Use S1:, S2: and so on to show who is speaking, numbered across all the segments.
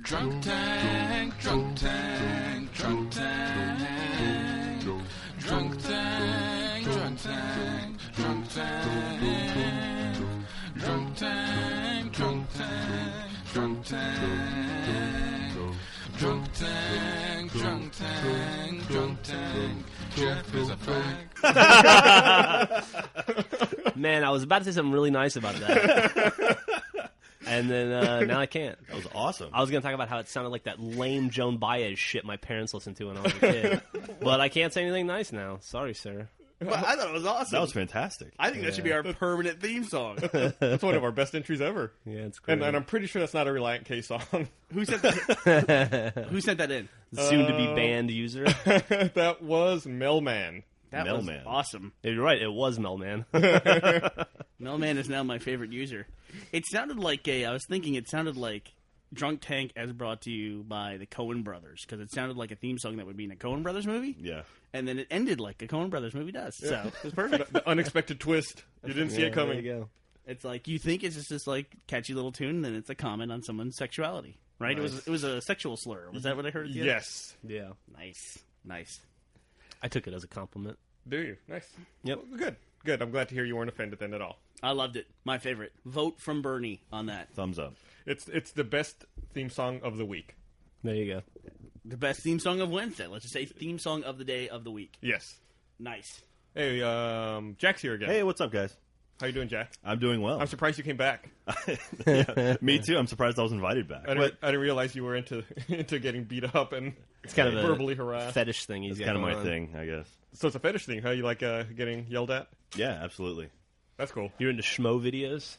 S1: Drunk tank, drunk tank, drunk tank, drunk tank, drunk tank, drunk tank, drunk tank, drunk tank, drunk tank, drunk tank, drunk tank, drunk tank. Geoff is a fag.
S2: Man, I was about to say something really nice about that. And then now I can't.
S3: That was awesome.
S2: I was going to talk about how it sounded like that lame Joan Baez shit my parents listened to when I was a kid. But I can't say anything nice now. Sorry, sir.
S4: But I thought it was awesome.
S3: That was fantastic.
S4: I think that should be our permanent theme song.
S5: That's one of our best entries ever.
S2: Yeah, it's great.
S5: And I'm pretty sure that's not a Reliant K song.
S4: Who sent that? Who sent that in?
S2: Soon-to-be banned user.
S5: That was Melman.
S4: That was awesome.
S2: Yeah, you're right. It was Melman.
S4: Melman is now my favorite user. It sounded like it sounded like Drunk Tank as brought to you by the Coen Brothers, because it sounded like a theme song that would be in a Coen Brothers movie.
S3: Yeah.
S4: And then it ended like a Coen Brothers movie does. So it was perfect.
S5: The unexpected twist. You didn't see it coming.
S2: There you go.
S4: It's like you think it's just this like catchy little tune, and then it's a comment on someone's sexuality, right?
S5: Nice.
S4: It was a sexual slur. Was that what I heard?
S5: Yes.
S2: Yeah.
S4: Nice.
S2: I took it as a compliment.
S5: Do you? Nice.
S2: Yep.
S5: Well, good. I'm glad to hear you weren't offended then at all.
S4: I loved it. My favorite. Vote from Burnie on that.
S3: Thumbs up.
S5: It's the best theme song of the week.
S2: There you go.
S4: The best theme song of Wednesday. Let's just say theme song of the day of the week.
S5: Yes.
S4: Nice.
S5: Hey, Jack's here again.
S3: Hey, what's up, guys?
S5: How you doing, Jack?
S3: I'm doing well.
S5: I'm surprised you came back.
S3: Yeah, me too. I'm surprised I was invited back.
S5: I didn't realize you were into getting beat up and
S2: It's kind of
S5: verbally
S2: a
S5: harassed.
S2: fetish thing. He's
S3: It's kind of
S2: got
S3: my
S2: going on.
S3: thing, I guess.
S5: So it's a fetish thing, huh? You like getting yelled at?
S3: Yeah, absolutely.
S5: That's cool.
S2: You're into schmo videos?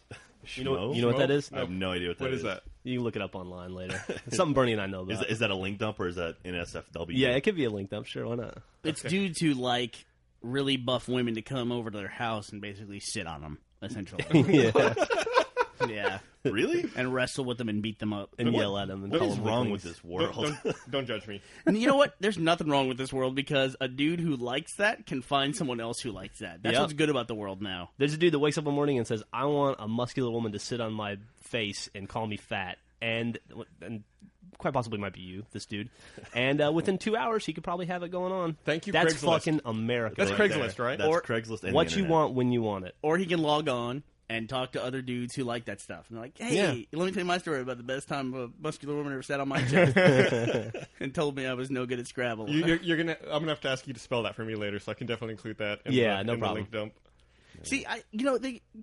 S2: You know
S3: Schmo?
S2: what that is?
S3: I have no idea what that
S5: What is that?
S2: You can look it up online later. It's something Bernie and I know about.
S3: Is that a link dump or is that NSFW?
S2: Yeah, it could be a link up. Sure, why not?
S4: It's dudes who like really buff women to come over to their house and basically sit on them, essentially.
S2: Yeah.
S4: Yeah.
S3: Really?
S4: And wrestle with them and beat them up.
S2: And yell at them. And
S3: What
S2: call
S3: is
S2: them
S3: wrong
S2: weaklings.
S3: with this world?
S5: Don't judge me.
S4: And you know what? There's nothing wrong with this world because a dude who likes that can find someone else who likes that. That's
S2: Yep.
S4: what's good about the world now.
S2: There's a dude that wakes up one morning and says, I want a muscular woman to sit on my face and call me fat. And quite possibly might be you, this dude. And within 2 hours, he could probably have it going on.
S5: Thank you,
S2: That's
S5: Craigslist.
S2: fucking America.
S5: That's
S2: right
S5: Craigslist,
S2: there.
S5: right?
S3: That's
S4: Or
S3: Craigslist and
S2: What
S3: the
S2: you
S3: internet.
S2: want when you want it.
S4: Or he can log on and talk to other dudes who like that stuff. And they're like, hey,
S2: Yeah.
S4: let me tell you my story about the best time a muscular woman ever sat on my chest and told me I was no good at Scrabble.
S5: I'm gonna have to ask you to spell that for me later, so I can definitely include that. In
S2: Yeah,
S5: the,
S2: no
S5: in
S2: problem.
S5: The link dump.
S4: See,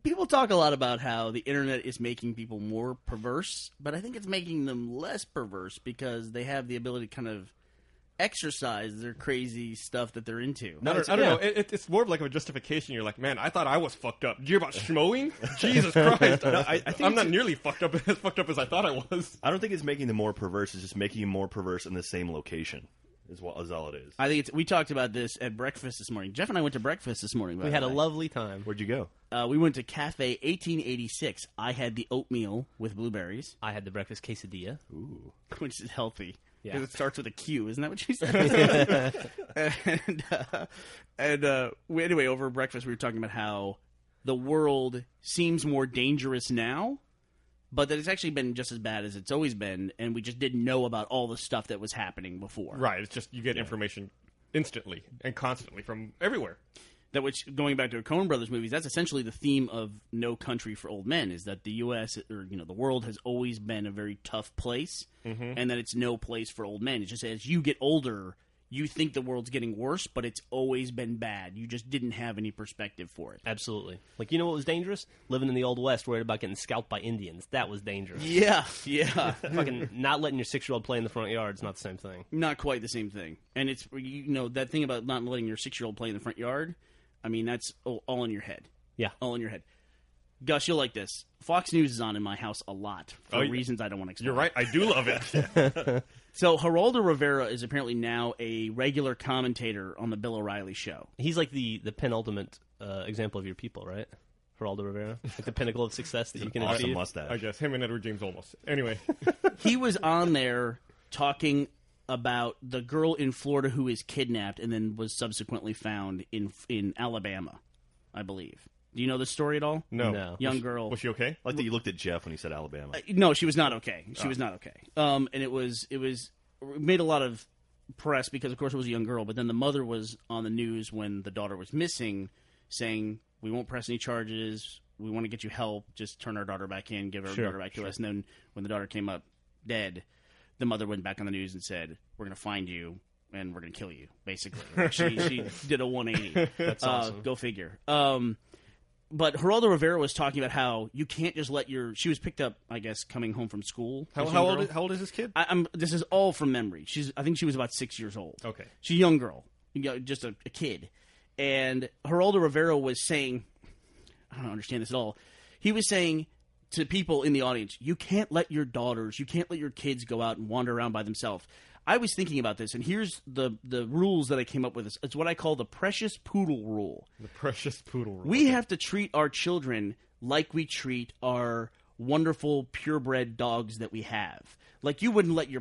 S4: people talk a lot about how the internet is making people more perverse, but I think it's making them less perverse because they have the ability to kind of exercise their crazy stuff that they're into.
S5: I don't know. It's more of like a justification. You're like, man, I thought I was fucked up. Did you hear about schmoing? Jesus Christ!
S3: I think
S5: I'm not
S3: it's-
S5: nearly fucked up as I thought I was.
S3: I don't think it's making them more perverse. It's just making them more perverse in the same location. Is all it is.
S4: I think we talked about this at breakfast this morning. Jeff and I went to breakfast this morning.
S2: We had a lovely time.
S3: Where'd you go?
S4: We went to Cafe 1886. I had the oatmeal with blueberries,
S2: I had the breakfast quesadilla.
S3: Ooh.
S4: which is healthy.
S2: Yeah.
S4: Because it starts with a Q, isn't that what you said? Anyway, over breakfast we were talking about how the world seems more dangerous now, but that it's actually been just as bad as it's always been, and we just didn't know about all the stuff that was happening before.
S5: Right. It's just you get information instantly and constantly from everywhere.
S4: That which, going back to Coen Brothers movies, that's essentially the theme of No Country for Old Men, is that the U.S. or the world has always been a very tough place, and that it's no place for old men. It's just as you get older, you think the world's getting worse, but it's always been bad. You just didn't have any perspective for it.
S2: Absolutely. Like, you know what was dangerous? Living in the Old West, worried about getting scalped by Indians. That was dangerous.
S4: Yeah.
S2: Fucking not letting your 6-year-old play in the front yard is not the same thing.
S4: Not quite the same thing. And it's, that thing about not letting your 6-year-old play in the front yard, I mean, that's all in your head.
S2: Yeah.
S4: All in your head. Gus, you'll like this. Fox News is on in my house a lot for
S5: Oh,
S4: reasons I don't want to explain.
S5: You're right. I do love it.
S4: So Geraldo Rivera is apparently now a regular commentator on the Bill O'Reilly show.
S2: He's like the penultimate example of your people, right? Geraldo Rivera. Like the pinnacle of success that you can
S3: Awesome
S2: achieve.
S3: mustache.
S5: I guess him and Edward James Olmos. Anyway,
S4: He was on there talking about the girl in Florida who is kidnapped and then was subsequently found in Alabama, I believe. Do you know this story at all?
S5: No.
S4: Young girl.
S5: Was she okay?
S3: I like that you looked at Jeff when he said Alabama.
S4: No, she was not okay. She was not okay. And it made a lot of press because, of course, it was a young girl. But then the mother was on the news when the daughter was missing, saying, "We won't press any charges. We want to get you help. Just turn our daughter back in, give our daughter back to us." And then when the daughter came up dead, the mother went back on the news and said, "We're going to find you and we're going to kill you." Basically, she did a 180.
S2: That's awesome.
S4: Go figure. But Geraldo Rivera was talking about how you can't just let she was picked up, I guess, coming home from school.
S5: How old is this kid?
S4: This is all from memory. I think she was about 6 years old.
S5: Okay.
S4: She's a young girl, just a kid. And Geraldo Rivera was saying, I don't understand this at all. He was saying to people in the audience, you can't let your kids go out and wander around by themselves. I was thinking about this, and here's the rules that I came up with. It's what I call the precious poodle rule.
S5: The precious poodle rule.
S4: We have to treat our children like we treat our wonderful purebred dogs that we have. Like you wouldn't let your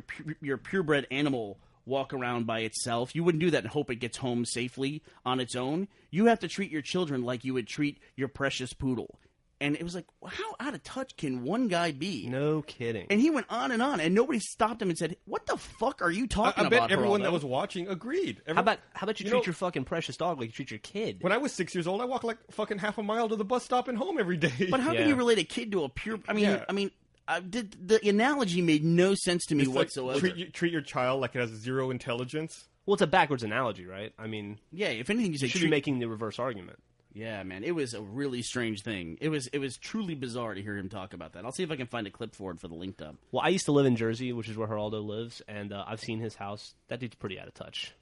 S4: purebred animal walk around by itself. You wouldn't do that and hope it gets home safely on its own. You have to treat your children like you would treat your precious poodle. And it was like, how out of touch can one guy be?
S2: No kidding.
S4: And he went on, and nobody stopped him and said, "What the fuck are you talking
S5: I
S4: about?"
S5: bet everyone
S4: Geraldo?"
S5: that was watching agreed.
S2: How about you treat your fucking precious dog like you treat your kid?
S5: When I was 6 years old, I walked like fucking half a mile to the bus stop and home every day.
S4: But how can you relate a kid to a pure? The analogy made no sense to me
S5: It's like,
S4: whatsoever.
S5: treat your child like it has zero intelligence.
S2: Well, it's a backwards analogy, right? I mean,
S4: Yeah, if anything, you say
S2: you should be making the reverse argument.
S4: Yeah, man, it was a really strange thing. It was truly bizarre to hear him talk about that. I'll see if I can find a clip for it for the linked up.
S2: Well, I used to live in Jersey, which is where Geraldo lives, and I've seen his house. That dude's pretty out of touch.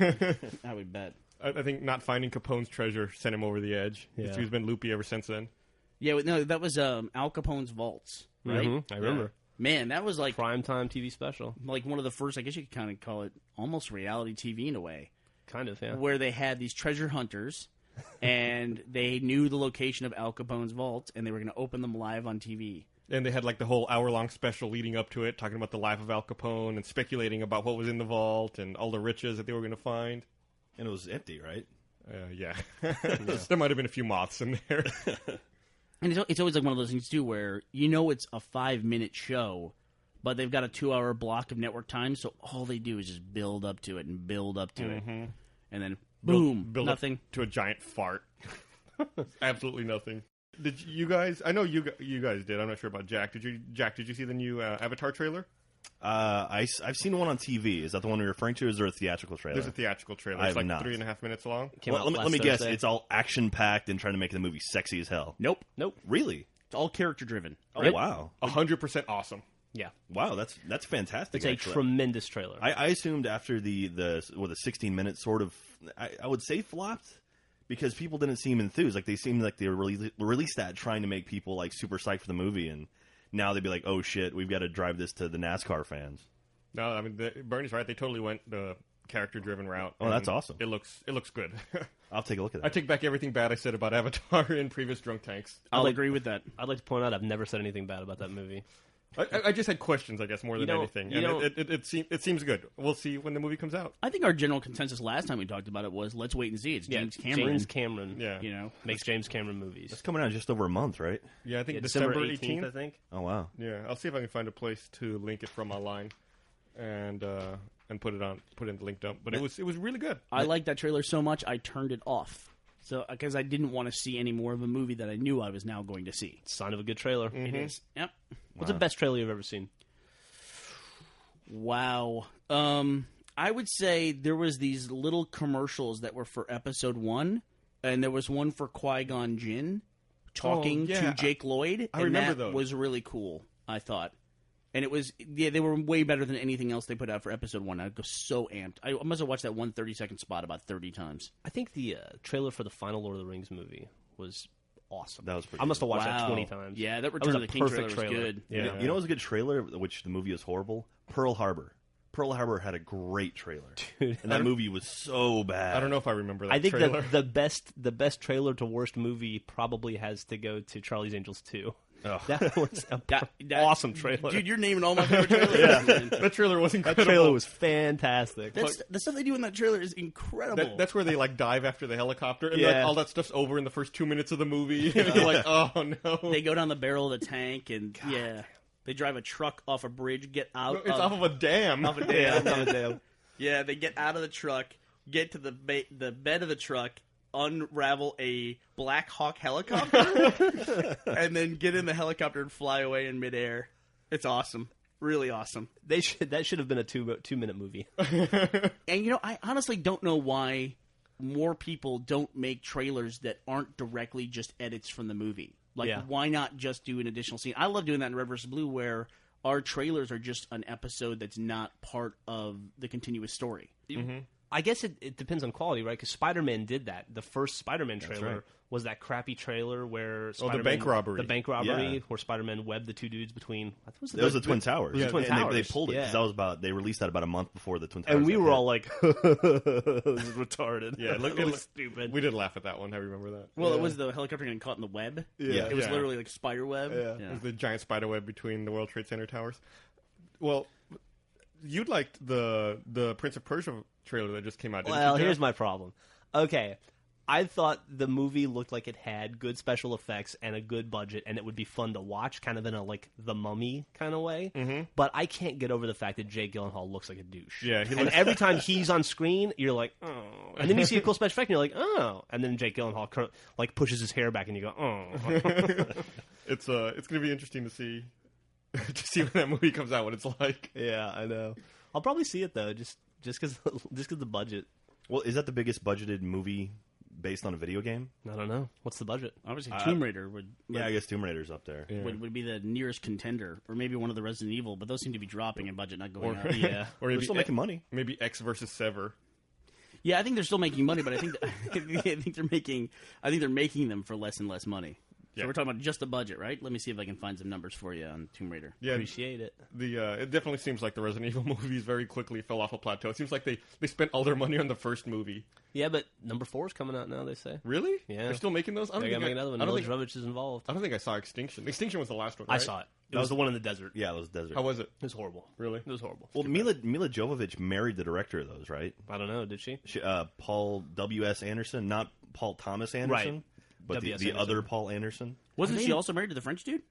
S4: I would bet.
S5: I think not finding Capone's treasure sent him over the edge.
S2: Yeah.
S5: He's been loopy ever since then.
S4: Yeah, no, that was Al Capone's vaults, right?
S2: Mm-hmm, I remember.
S4: Man, that was like
S2: Primetime TV special.
S4: like one of the first. I guess you could kind of call it almost reality TV in a way,
S2: Kind of, yeah.
S4: where they had these treasure hunters. And they knew the location of Al Capone's vault, and they were going to open them live on TV.
S5: And they had like the whole hour-long special leading up to it, talking about the life of Al Capone and speculating about what was in the vault and all the riches that they were going to find.
S3: And it was empty, right?
S5: Yeah. There might have been a few moths in there.
S4: And it's always like one of those things, too, where you know it's a 5-minute show, but they've got a 2-hour block of network time, so all they do is just build up to it and build up to it. And then, boom,
S5: build
S4: nothing.
S5: up to a giant fart. Absolutely nothing. Did you guys? I know you guys did. I'm not sure about Jack. Did you see the new Avatar trailer?
S3: I've seen one on TV. Is that the one you're referring to? Or is there a theatrical trailer?
S5: There's a theatrical trailer.
S3: I
S5: It's
S3: have
S5: like
S3: not.
S5: 3.5 minutes long.
S2: Came out
S3: let me
S2: last
S3: guess.
S2: Thursday.
S3: It's all action-packed and trying to make the movie sexy as hell.
S4: Nope.
S3: Really?
S4: It's all character-driven.
S3: Oh, wow.
S5: 100% awesome.
S2: Yeah.
S3: Wow, that's fantastic.
S2: It's a
S3: actually.
S2: tremendous trailer.
S3: I assumed after the 16 minutes sort of, I would say flopped, because people didn't seem enthused. Like they seemed like they released that trying to make people like super psyched for the movie, and now they'd be like, oh shit, we've got to drive this to the NASCAR fans.
S5: No, I mean Bernie's right. They totally went the character-driven route.
S3: Oh, that's awesome.
S5: It looks good.
S3: I'll take a look at that.
S5: I take back everything bad I said about Avatar in previous Drunk Tanks.
S4: I'll agree with that.
S2: I'd like to point out I've never said anything bad about that movie.
S5: I just had questions, I guess, more than anything. And it seems good. We'll see when the movie comes out.
S4: I think our general consensus last time we talked about it was let's wait and see. It's James Cameron.
S2: James Cameron.
S5: Yeah.
S4: You know,
S2: Makes James Cameron movies.
S3: It's coming out in just over a month, right?
S5: Yeah, I think
S2: Yeah,
S5: December
S2: 18th, I
S5: 18th.
S2: think.
S3: Oh, wow.
S5: Yeah, I'll see if I can find a place to link it from online and put it in the link dump. But it was really good.
S4: I liked that trailer so much I turned it off. So because I didn't want to see any more of a movie that I knew I was now going to see.
S2: Sign of a good trailer.
S4: It is. Yep.
S2: What's the best trailer you've ever seen?
S4: Wow. I would say there was these little commercials that were for episode 1, and there was one for Qui-Gon Jinn talking to Jake Lloyd.
S5: I remember
S4: that
S5: those.
S4: was really cool, I thought. And it was, they were way better than anything else they put out for episode 1. I was so amped. I must have watched that 1 30-second spot about 30 times.
S2: I think the trailer for the final Lord of the Rings movie was awesome.
S3: That was pretty
S2: I must have watched
S4: Wow.
S2: that 20 times.
S4: Yeah, that
S2: was
S4: Return
S2: a
S4: of the King trailer
S2: perfect
S4: was
S2: trailer.
S4: good.
S2: Yeah.
S3: You know, it was a good trailer, which the movie was horrible. Pearl Harbor. Pearl Harbor had a great trailer,
S2: Dude,
S3: and that movie was so bad.
S5: I don't know if I remember that
S2: I think
S5: trailer.
S2: the best trailer to worst movie probably has to go to Charlie's Angels 2. That was an
S4: That-
S2: awesome trailer.
S4: Dude, you're naming all my favorite trailers. man.
S5: That trailer was
S2: that
S5: incredible.
S2: trailer was fantastic.
S4: The stuff they do in that trailer is incredible.
S5: That's where they like dive after the helicopter, and
S2: Yeah.
S5: like, all that stuff's over in the first 2 minutes of the movie. And you're like, oh no,
S4: They go down the barrel of the tank, and they drive a truck off a bridge, get out.
S5: it's off of a dam.
S4: off a dam. Yeah, they get out of the truck, get to the bed of the truck, unravel a Black Hawk helicopter, and then get in the helicopter and fly away in midair. It's awesome. Really awesome.
S2: That should have been a 2-minute movie.
S4: And, I honestly don't know why more people don't make trailers that aren't directly just edits from the movie. Like,
S2: Yeah.
S4: why not just do an additional scene? I love doing that in Red vs. Blue, where our trailers are just an episode that's not part of the continuous story.
S2: I guess it depends on quality, right? Because Spider-Man did that. The first Spider-Man trailer
S3: right.
S2: was that crappy trailer where
S5: the
S2: Spider-Man,
S5: bank robbery.
S2: the bank robbery,
S3: Yeah.
S2: where Spider-Man webbed the two dudes between. I think it was
S3: That was the Twin Towers.
S2: Yeah, Twin
S3: and They
S2: Towers.
S3: pulled it because
S2: Yeah.
S3: that was they released that about a month before the Twin Towers.
S2: and we
S3: got
S2: were
S3: hit.
S2: all like, "This is retarded."
S5: Yeah, it looked
S2: stupid.
S5: We did laugh at that one. I remember that.
S4: Well, it was the helicopter getting caught in the web.
S3: Yeah.
S4: It was
S5: Yeah.
S4: literally like a spider web.
S5: It was the giant spider web between the World Trade Center towers. Well, you liked the Prince of Persia trailer that just came out. Didn't
S2: Well,
S5: you,
S2: here's
S5: Jeff?
S2: my problem. Okay, I thought the movie looked like it had good special effects and a good budget, and it would be fun to watch, kind of in a like The Mummy kind of way. Mm-hmm. But I can't get over the fact that Jake Gyllenhaal looks like a douche.
S5: Yeah, he
S2: and
S5: looks-
S2: every time he's on screen, you're like, oh, and then you see a cool special effect, and you're like, oh, and then Jake Gyllenhaal like pushes his hair back, and you go, oh.
S5: It's going to be interesting to see when that movie comes out what it's like.
S2: Yeah, I know. I'll probably see it though, just because the budget.
S3: Well, is that the biggest budgeted movie based on a video game?
S2: I don't know. What's the budget?
S4: Obviously, Tomb Raider would
S3: Yeah, I guess Tomb Raider's up there.
S4: would be the nearest contender, or maybe one of the Resident Evil, but those seem to be dropping in budget, not going up.
S2: Yeah.
S5: Or
S3: They're
S5: maybe
S3: still making money.
S5: Maybe X versus Sever.
S4: Yeah, I think they're still making money, but I think they're making them for less and less money.
S5: Yeah.
S4: So we're talking about just the budget, right? Let me see if I can find some numbers for you on Tomb Raider.
S5: Yeah,
S2: Appreciate it.
S5: it definitely seems like the Resident Evil movies very quickly fell off a plateau. It seems like they spent all their money on the first movie.
S2: Yeah, but number 4 is coming out now, they say.
S5: Really?
S2: Yeah.
S5: They're still making those? I
S2: They're
S5: don't
S2: going to
S5: think
S2: make another one.
S5: I don't
S2: Village
S5: think,
S2: Rovich is involved.
S5: I don't think I saw Extinction. Extinction was the last one,
S2: I
S5: right?
S2: saw it. It was the one in the desert.
S3: Yeah, those desert.
S5: How was it?
S2: It was horrible.
S5: Really?
S2: It was horrible.
S3: Well, Mila Jovovich married the director of those, right?
S2: I don't know. Did she?
S3: Paul W.S. Anderson, not Paul Thomas Anderson,
S2: Right.
S3: but the
S2: W.S. Anderson.
S3: other Paul Anderson.
S4: Wasn't she also married to the French dude?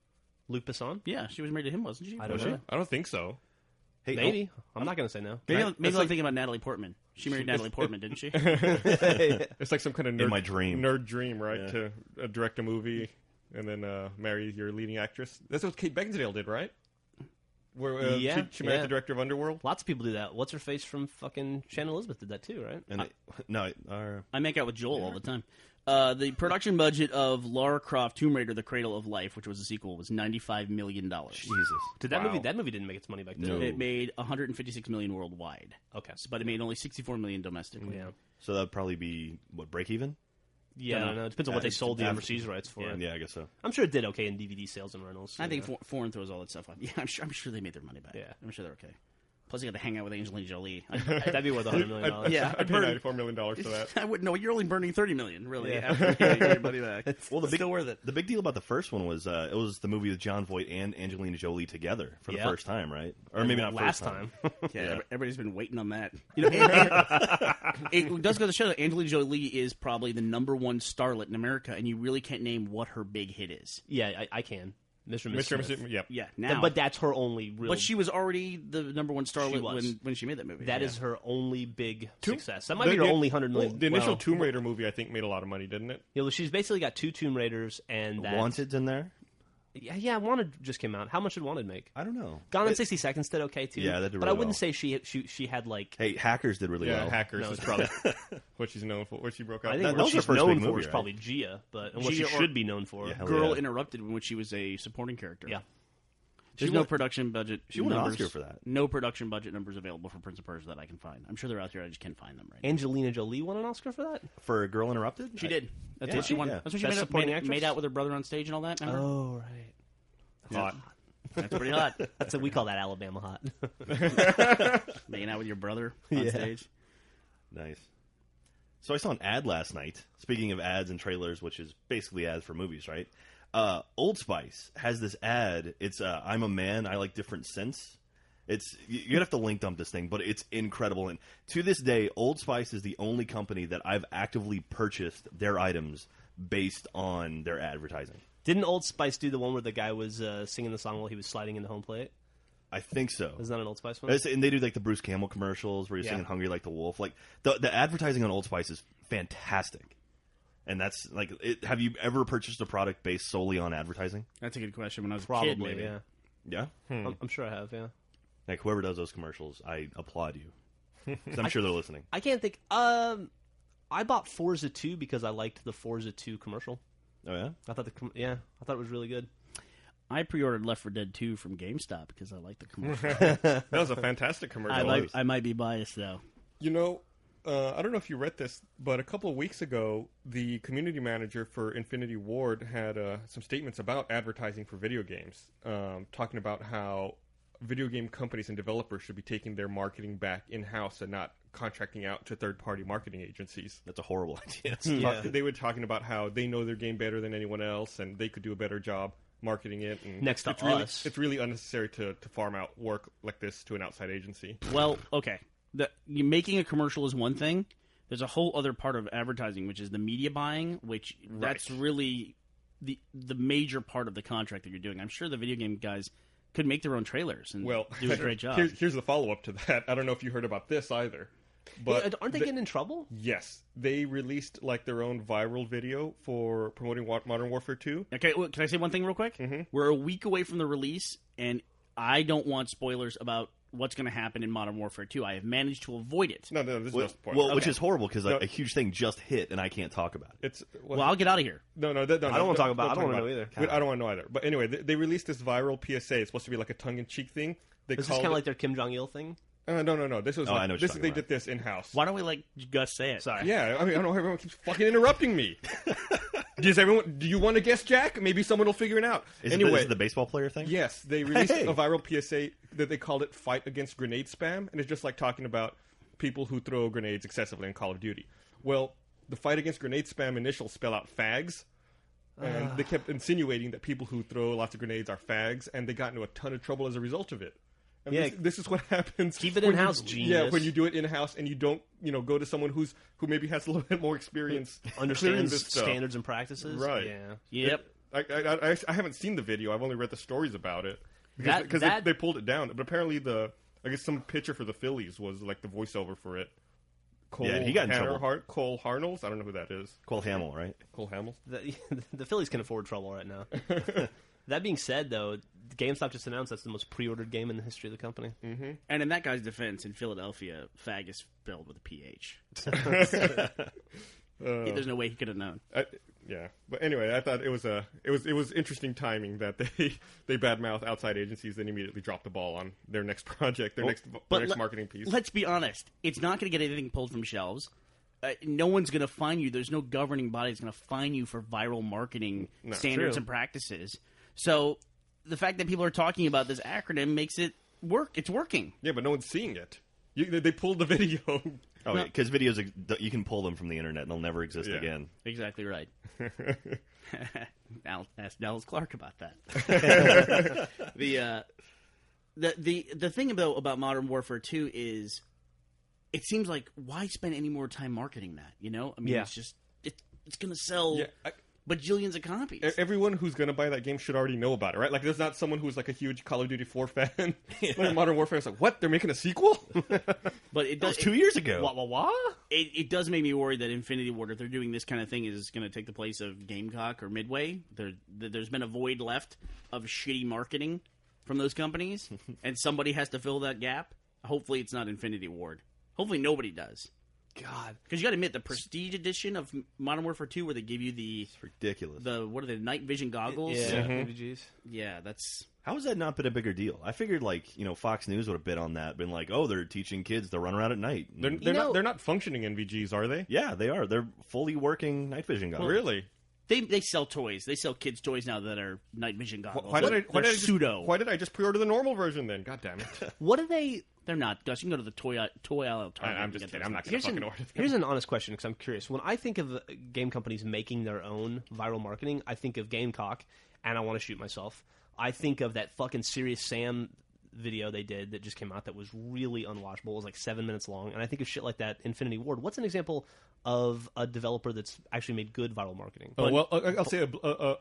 S2: Luc Besson?
S4: Yeah, she was married to him, wasn't she?
S2: I don't
S5: Was
S2: know.
S5: she? I don't think so.
S3: Hey,
S2: Maybe. I'm not going to say no.
S4: Maybe,
S5: Right?
S4: maybe
S5: That's
S4: I'm
S5: like-
S4: thinking about Natalie Portman. She married Natalie Portman, didn't she?
S5: It's like some kind of nerd,
S3: my dream.
S5: nerd dream, right?
S3: Yeah.
S5: To direct a movie and then marry your leading actress. That's what Kate Beckinsale did, right? Where
S2: Yeah,
S5: she married
S2: yeah.
S5: the director of Underworld.
S2: Lots of people do that. What's her face from fucking Shannon Elizabeth did that too, right?
S3: And
S4: I make out with Joel all the time. The production budget of Lara Croft Tomb Raider: The Cradle of Life, which was a sequel, was $95 million.
S3: Jesus.
S2: Did that movie? That movie didn't make its money back then.
S3: No.
S4: It made $156 million worldwide.
S2: Okay.
S4: But it made only $64 million domestically.
S2: Yeah.
S3: So that'd probably be what, break even?
S2: Yeah, I don't know. It depends on what they sold the overseas rights for.
S3: Yeah, I guess so.
S2: I'm sure it did okay in DVD sales and rentals.
S4: I think
S2: yeah.
S4: foreign throws all that stuff off. Yeah, I'm sure they made their money back.
S2: Yeah.
S4: I'm sure they're okay. Plus, they got to hang out with Angelina Jolie.
S2: That'd be worth $100 million.
S4: Yeah,
S5: I'd pay
S4: I've heard-
S5: $94 million for that.
S4: I wouldn't know. You're only burning $30 million, really,
S2: Yeah.
S4: after getting your money back.
S3: Well,
S4: Still worth it.
S3: The big deal about the first one was it was the movie with John Voight and Angelina Jolie together for the
S2: Yep.
S3: first time, right? Or maybe not
S2: last
S3: first time.
S4: Yeah, everybody's been waiting on that. You know, it does go to show that Angelina Jolie is probably the number one starlet in America, and you really can't name what her big hit is.
S2: Yeah, I can. Mr. and Miss
S5: Mr.
S2: Smith.
S5: Yep.
S4: Yeah, now,
S2: But that's her only real.
S4: but she was already the number one
S2: She
S4: starlet
S2: was.
S4: when she made that movie.
S2: That
S4: Yeah.
S2: is her only big
S5: Tomb-
S2: success. That might be her only $100 million.
S5: The initial
S2: well,
S5: Tomb Raider movie, I think, made a lot of money, didn't it?
S2: you know, she's basically got 2 Tomb Raiders and that.
S3: Wanted's in there?
S2: Yeah, Wanted just came out. How much did Wanted make?
S3: I don't know.
S2: Gone in 60 Seconds did okay too.
S3: Yeah, that did
S2: but I
S3: really
S2: wouldn't
S3: well.
S2: say she had like.
S3: Hey, Hackers did really
S5: Yeah,
S3: well.
S5: Hackers
S2: No,
S5: is
S2: it's
S5: probably what she's known for. What she broke out.
S2: I think
S3: that
S2: what
S3: was her
S2: she's
S3: first
S2: known
S3: big
S2: for
S3: movie,
S2: is
S3: right?
S2: probably Gia, but and what she
S4: Gia or-
S2: should be known for.
S3: Yeah, hell
S4: Girl
S3: yeah.
S4: Interrupted when she was a supporting character.
S2: Yeah.
S4: There's no production budget.
S3: She won an
S4: numbers,
S3: Oscar for that.
S4: No production budget numbers available for Prince of Persia that I can find. I'm sure they're out there. I just can't find them right now.
S2: Angelina Jolie won an Oscar for that.
S3: For Girl Interrupted?
S4: She did. That's
S3: Yeah,
S4: what she won.
S3: yeah.
S4: That's what she
S2: Best
S4: made,
S2: supporting
S4: made,
S2: actress?
S4: made out with her brother on stage and all that. Remember?
S2: Oh right.
S5: Hot.
S4: That's pretty hot.
S2: That's what we call that Alabama hot.
S4: Making out with your brother on
S2: Yeah.
S4: stage.
S3: Nice. So I saw an ad last night. Speaking of ads and trailers, which is basically ads for movies, right? Old Spice has this ad. It's I'm a man. I like different scents. It's you'd have to link dump this thing, but it's incredible. And to this day, Old Spice is the only company that I've actively purchased their items based on their advertising.
S2: Didn't Old Spice do the one where the guy was singing the song while he was sliding into home plate?
S3: I think so.
S2: Isn't that an Old Spice one?
S3: And they do like the Bruce Campbell commercials where you're singing "Hungry Like the Wolf." Like the advertising on Old Spice is fantastic. And that's like, have you ever purchased a product based solely on advertising?
S4: That's a good question. When I was a
S2: Probably,
S4: kid, maybe.
S2: yeah.
S3: Yeah.
S2: I'm sure I have, yeah.
S3: Like whoever does those commercials, I applaud you. 'Cause I'm sure they're listening.
S2: I can't think. I bought Forza 2 because I liked the Forza 2 commercial.
S3: Oh yeah.
S2: I thought it was really good.
S4: I pre-ordered Left 4 Dead 2 from GameStop because I like the commercial.
S5: That was a fantastic commercial.
S4: I might be biased, though.
S5: You know, I don't know if you read this, but a couple of weeks ago, the community manager for Infinity Ward had some statements about advertising for video games, talking about how video game companies and developers should be taking their marketing back in-house and not contracting out to third-party marketing agencies.
S3: That's a horrible idea.
S5: They were talking about how they know their game better than anyone else, and they could do a better job marketing it. And
S2: Next to us.
S5: it's really unnecessary to farm out work like this to an outside agency.
S4: Well, okay. Making a commercial is one thing. There's a whole other part of advertising, which is the media buying, which that's really the major part of the contract that you're doing. I'm sure the video game guys could make their own trailers and do a great job.
S5: Here's the follow-up to that. I don't know if you heard about this either. But
S2: aren't they getting in trouble?
S5: Yes. They released like their own viral video for promoting Modern Warfare 2.
S4: Okay, can I say one thing real quick?
S5: Mm-hmm.
S4: We're a week away from the release, and I don't want spoilers about what's going to happen in Modern Warfare 2. I have managed to avoid it.
S5: No, this is no spoiler.
S3: Well, which is horrible because a huge thing just hit and I can't talk about it.
S5: It's
S4: well, I'll get out of here.
S5: No,
S2: I don't want to talk about it. I don't want to know either.
S5: I don't want to know either. But anyway, they released this viral PSA. It's supposed to be like a tongue-in-cheek thing.
S2: Is this kind of like their Kim Jong-il thing?
S5: No. This was
S3: I know what you're talking
S5: they
S3: about.
S5: did this in-house.
S4: Why don't we let Gus say it?
S2: Sorry.
S5: Yeah, I mean, I don't know. Everyone keeps fucking interrupting me. Do you want to guess, Jack? Maybe someone will figure it out.
S3: Is
S5: Anyway,
S3: it the baseball player thing?
S5: yes, they released a viral PSA that they called it "Fight Against Grenade Spam," and it's just like talking about people who throw grenades excessively in Call of Duty. Well, the "Fight Against Grenade Spam" initials spell out fags, and they kept insinuating that people who throw lots of grenades are fags, and they got into a ton of trouble as a result of it. And
S2: Yeah.
S5: this is what happens.
S2: Keep it
S5: when
S2: in-house,
S5: you-
S2: genius.
S5: Yeah, when you do it in-house and you don't, go to someone who maybe has a little bit more experience clearing
S2: Understands
S5: this stuff.
S2: standards and practices?
S5: Right.
S2: Yeah.
S4: Yep.
S5: I haven't seen the video. I've only read the stories about it
S2: That-
S5: because they pulled it down. But apparently I guess some pitcher for the Phillies was like the voiceover for it.
S3: Yeah, he got in trouble.
S5: Cole Harnells. I don't know who that is.
S3: Cole Hamill, right?
S5: Cole Hamill.
S2: The Phillies can afford trouble right now. That being said, though, GameStop just announced that's the most pre-ordered game in the history of the company.
S5: Mm-hmm.
S4: And in that guy's defense, in Philadelphia, fag is spelled with a PH. There's no way he could have known.
S5: Yeah, but anyway, I thought it was interesting timing that they badmouth outside agencies, then immediately drop the ball on their next project, their next marketing piece.
S4: Let's be honest. It's not going to get anything pulled from shelves. No one's going to fine you. There's no governing body that's going to fine you for viral marketing standards
S2: true.
S4: and practices. So the fact that people are talking about this acronym makes it work. It's working.
S5: Yeah, but no one's seeing it. They pulled the video.
S3: Oh, because videos, you can pull them from the internet and they'll never exist
S5: Yeah.
S3: again.
S4: Exactly right. Now ask Dallas Clark about that. The thing about Modern Warfare 2 is it seems like why spend any more time marketing that? I mean,
S2: Yeah.
S4: it's just it's going to sell
S5: Yeah,
S4: bajillions of copies.
S5: Everyone who's going to buy that game should already know about it, right? Like, there's not someone who's like a huge Call of Duty 4 fan. Like Modern Warfare is like, what? They're making a sequel?
S4: But it
S3: That
S4: does
S3: was 2 years ago.
S2: What?
S4: It does make me worry that Infinity Ward, if they're doing this kind of thing, is going to take the place of Gamecock or Midway. There's been a void left of shitty marketing from those companies, and somebody has to fill that gap. Hopefully, it's not Infinity Ward. Hopefully, nobody does.
S2: God.
S4: Because you got to admit, the Prestige Edition of Modern Warfare 2, where they give you
S3: It's ridiculous.
S4: what are they, night vision goggles?
S2: Yeah. MVGs.
S4: Yeah, that's...
S3: How has that not been a bigger deal? I figured, Fox News would have been on that, been like, oh, they're teaching kids to run around at night.
S5: They're not functioning NVGs, are they?
S3: Yeah, they are. They're fully working night vision goggles.
S5: Really?
S4: They sell toys. They sell kids' toys now that are night vision goggles.
S5: Why did I
S4: They're pseudo.
S5: Why did I just pre-order the normal version then? God damn it!
S2: What do they
S4: They're not, Gus. You can go to the toy aisle.
S5: I'm just kidding. I'm not going to fucking order them.
S2: Here's an honest question, because I'm curious. When I think of game companies making their own viral marketing, I think of Gamecock, and I want to shoot myself. I think of that fucking Serious Sam video they did that just came out that was really unwatchable. It was like 7 minutes long, and I think of shit like that. Infinity Ward. What's an example of a developer that's actually made good viral marketing?
S5: I'll say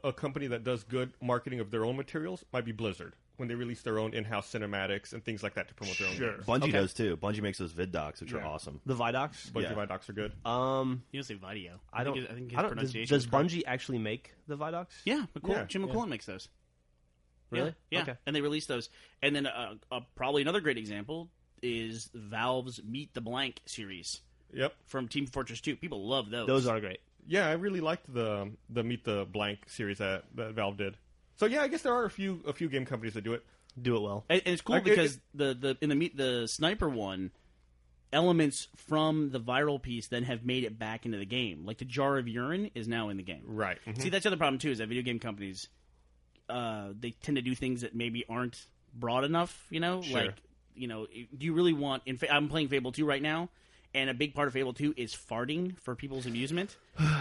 S5: a company that does good marketing of their own materials might be Blizzard, when they release their own in-house cinematics and things like that to promote their own games.
S3: Bungie does too. Bungie makes those vid docs, which are awesome.
S2: The Vidocs?
S5: Bungie Vidocs are good.
S4: You don't say video.
S2: I don't.
S4: think his
S2: Does
S4: pronunciation is correct.
S2: Bungie actually make the Vidocs?
S4: Yeah, McCool,
S5: Yeah.
S4: Jim McCullen makes those.
S2: Really?
S4: Yeah.
S2: Okay.
S4: And they release those. And then probably another great example is Valve's Meet the Blank series
S5: Yep.
S4: from Team Fortress 2. People love those.
S2: Those are great.
S5: Yeah, I really liked the Meet the Blank series that Valve did. So yeah, I guess there are a few game companies that do it.
S2: Do it well.
S4: And it's cool because in the Meet the Sniper one, elements from the viral piece then have made it back into the game. Like the jar of urine is now in the game.
S5: Right. Mm-hmm.
S4: See, that's the other problem too, is that video game companies they tend to do things that maybe aren't broad enough, you know?
S2: Sure.
S4: Like, you know, do you really want... I'm playing Fable 2 right now, and a big part of Fable 2 is farting for people's amusement.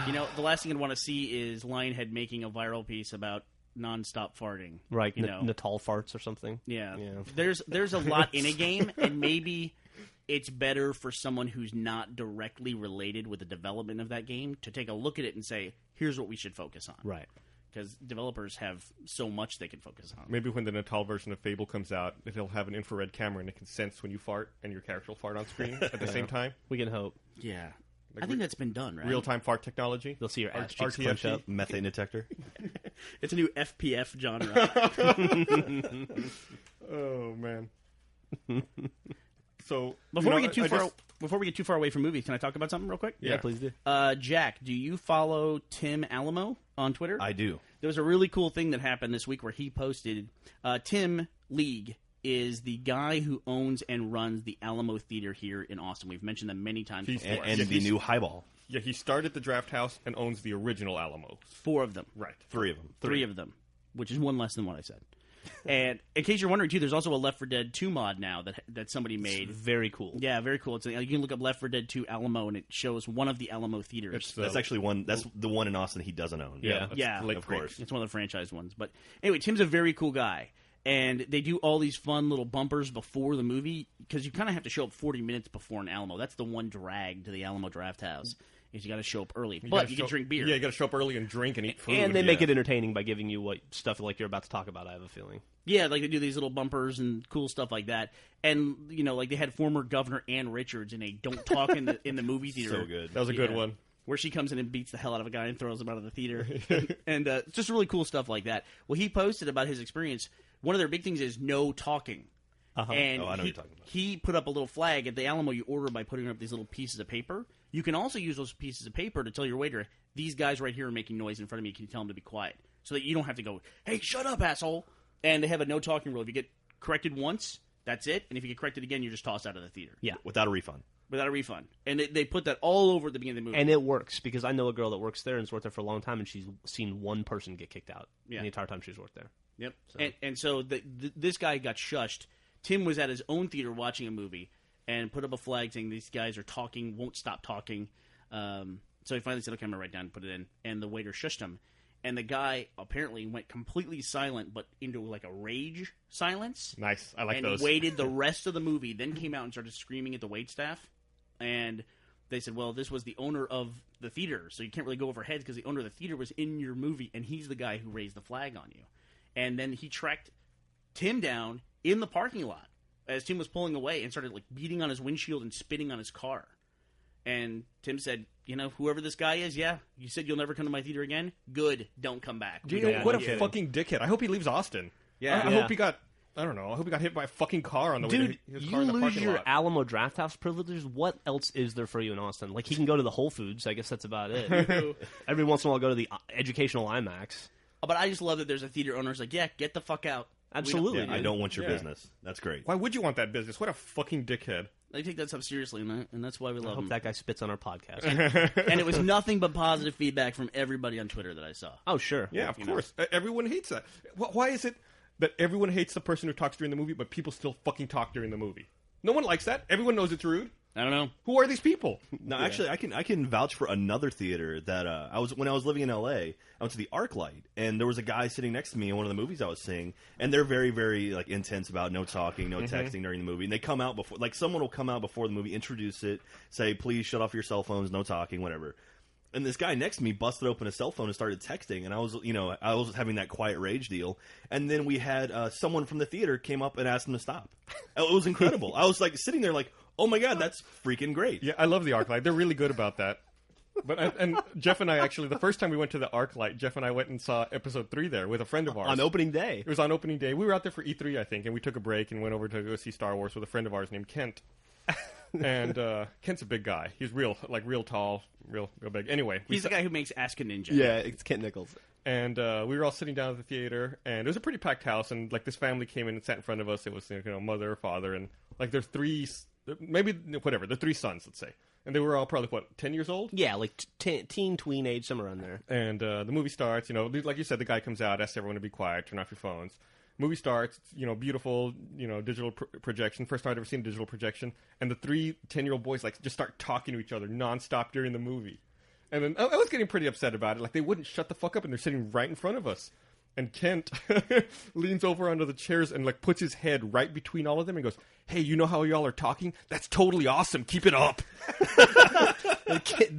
S4: You know, the last thing I'd want to see is Lionhead making a viral piece about nonstop farting.
S2: Right,
S4: you know?
S2: Natal farts or something.
S4: Yeah.
S2: Yeah.
S4: There's a lot in a game, and maybe it's better for someone who's not directly related with the development of that game to take a look at it and say, here's what we should focus on.
S2: Right.
S4: Because developers have so much they can focus on.
S5: Maybe when the Natal version of Fable comes out, it'll have an infrared camera and it can sense when you fart and your character will fart on screen at the same time.
S2: We can hope.
S4: Yeah.
S5: Like
S4: I think that's been done, right?
S5: Real-time fart technology.
S2: They'll see your ass
S5: R-
S2: cheeks clench
S5: RTFT.
S2: up.
S3: Methane detector.
S4: It's a new FPF genre.
S5: Oh, man. So
S4: Before we
S5: I
S4: get too
S5: just-
S4: far away from movies, can I talk about something real quick?
S5: Yeah.
S2: Please do.
S4: Jack, do you follow Tim Alamo on Twitter?
S3: I do.
S4: There was a really cool thing that happened this week where he posted Tim League is the guy who owns and runs the Alamo Theater here in Austin. We've mentioned them many times
S5: He's-
S4: before.
S3: And the new highball.
S5: Yeah, he started the Draft House and owns the original Alamo.
S4: 4 of them.
S5: Right.
S3: 3 of them.
S4: Three of them, which is one less than what I said. And in case you're wondering, too, there's also a Left 4 Dead 2 mod now that somebody made.
S2: Very cool.
S4: Yeah, very cool. You can look up Left 4 Dead 2 Alamo, and it shows one of the Alamo theaters.
S5: It's
S3: That's actually one. That's the one in Austin he doesn't own.
S2: Yeah.
S4: Yeah,
S5: Lake
S3: of
S5: Creek.
S3: course.
S4: It's one of the franchise ones. But anyway, Tim's a very cool guy. And they do all these fun little bumpers before the movie, because you kind of have to show up 40 minutes before an Alamo. That's the one drag to the Alamo Draft House, is you got to show up early. But you can drink beer.
S5: Yeah, you got to show up early and drink and eat food.
S2: And they make it entertaining by giving you what stuff like you're about to talk about, I have a feeling.
S4: Yeah, like they do these little bumpers and cool stuff like that. And, you know, like they had former Governor Ann Richards in a Don't Talk in the movie theater.
S3: So good.
S5: That was a good one.
S4: Where she comes in and beats the hell out of a guy and throws him out of the theater. And just really cool stuff like that. Well, he posted about his experience. One of their big things is no talking. And
S3: Oh, I know what you're talking about.
S4: he put up a little flag at the Alamo. You order by putting up these little pieces of paper. You can also use those pieces of paper to tell your waiter, these guys right here are making noise in front of me. Can you tell them to be quiet? So that you don't have to go, hey, shut up, asshole. And they have a no talking rule. If you get corrected once, that's it. And if you get corrected again, you're just tossed out of the theater.
S2: Yeah.
S3: Without a refund.
S4: Without a refund. And they put that all over at the beginning of the movie.
S2: And it works, because I know a girl that works there and has worked there for a long time, and she's seen one person get kicked out the entire time she's worked there.
S4: Yep. And so this guy got shushed. Tim was at his own theater watching a movie and put up a flag saying these guys are talking, won't stop talking. So he finally said, okay, I'm going to write down and put it in. And the waiter shushed him. And the guy apparently went completely silent, but into like a rage silence.
S5: Nice. I like
S4: and
S5: those.
S4: waited the rest of the movie, then came out and started screaming at the waitstaff. And they said, well, this was the owner of the theater, so you can't really go over heads because the owner of the theater was in your movie, and he's the guy who raised the flag on you. And then he tracked Tim down in the parking lot as Tim was pulling away and started like beating on his windshield and spitting on his car. And Tim said, you know, whoever this guy is, yeah, you said you'll never come to my theater again? Good, don't come back.
S5: Dude, what a fucking dickhead. I hope he leaves Austin.
S4: Yeah.
S5: I hope he got... I don't know. I hope he got hit by a fucking car on the way
S2: Dude,
S5: to his
S2: you
S5: car in the
S2: lose
S5: parking
S2: your
S5: lot.
S2: Alamo Draft House privileges. What else is there for you in Austin? Like, he can go to the Whole Foods. I guess that's about it. Every once in a while, go to the educational IMAX.
S4: But I just love that there's a theater owner who's like, yeah, get the fuck out.
S2: Absolutely.
S3: I don't want your
S5: Yeah.
S3: business. That's great.
S5: Why would you want that business? What a fucking dickhead.
S4: They take that stuff seriously, and that's why we
S2: I
S4: love
S2: hope
S4: him.
S2: that guy spits on our podcast.
S4: And it was nothing but positive feedback from everybody on Twitter that I saw.
S2: Oh, sure.
S5: Yeah, of course. Everyone hates that. Why is it that everyone hates the person who talks during the movie, but people still fucking talk during the movie? No one likes that. Everyone knows it's rude.
S4: I don't know.
S5: Who are these people?
S3: No, actually, I can vouch for another theater that when I was living in L.A. I went to the ArcLight, and there was a guy sitting next to me in one of the movies I was seeing, and they're very, very like intense about no talking, no texting during the movie. And they come out before, like someone will come out before the movie, introduce it, say, "Please shut off your cell phones, no talking, whatever." And this guy next to me busted open his cell phone and started texting, and I was having that quiet rage deal. And then we had someone from the theater came up and asked him to stop. It was incredible. I was like sitting there like, oh my God, that's freaking great.
S5: Yeah, I love the ArcLight. They're really good about that. But and Jeff and I actually, the first time we went to the ArcLight, Jeff and I went and saw episode 3 there with a friend of ours.
S2: On opening day.
S5: It was on opening day. We were out there for E3, I think, and we took a break and went over to go see Star Wars with a friend of ours named Kent. And Kent's a big guy. He's real tall, real big. Anyway.
S4: He's the guy who makes Ask a Ninja.
S2: Yeah, it's Kent Nichols.
S5: And we were all sitting down at the theater, and it was a pretty packed house, and like this family came in and sat in front of us. It was, mother, father, and like there's three, maybe, whatever, the 3 sons, let's say. And they were all probably, 10 years old?
S2: Yeah, like teen, tween age, somewhere around there.
S5: And the movie starts, like you said, the guy comes out, asks everyone to be quiet, turn off your phones. Movie starts, beautiful, digital projection. First time I'd ever seen a digital projection. And the 3 10-year-old boys, just start talking to each other nonstop during the movie. And then I was getting pretty upset about it. Like, they wouldn't shut the fuck up, and they're sitting right in front of us. And Kent leans over onto the chairs and, puts his head right between all of them and goes, "Hey, you know how y'all are talking? That's totally awesome. Keep it up."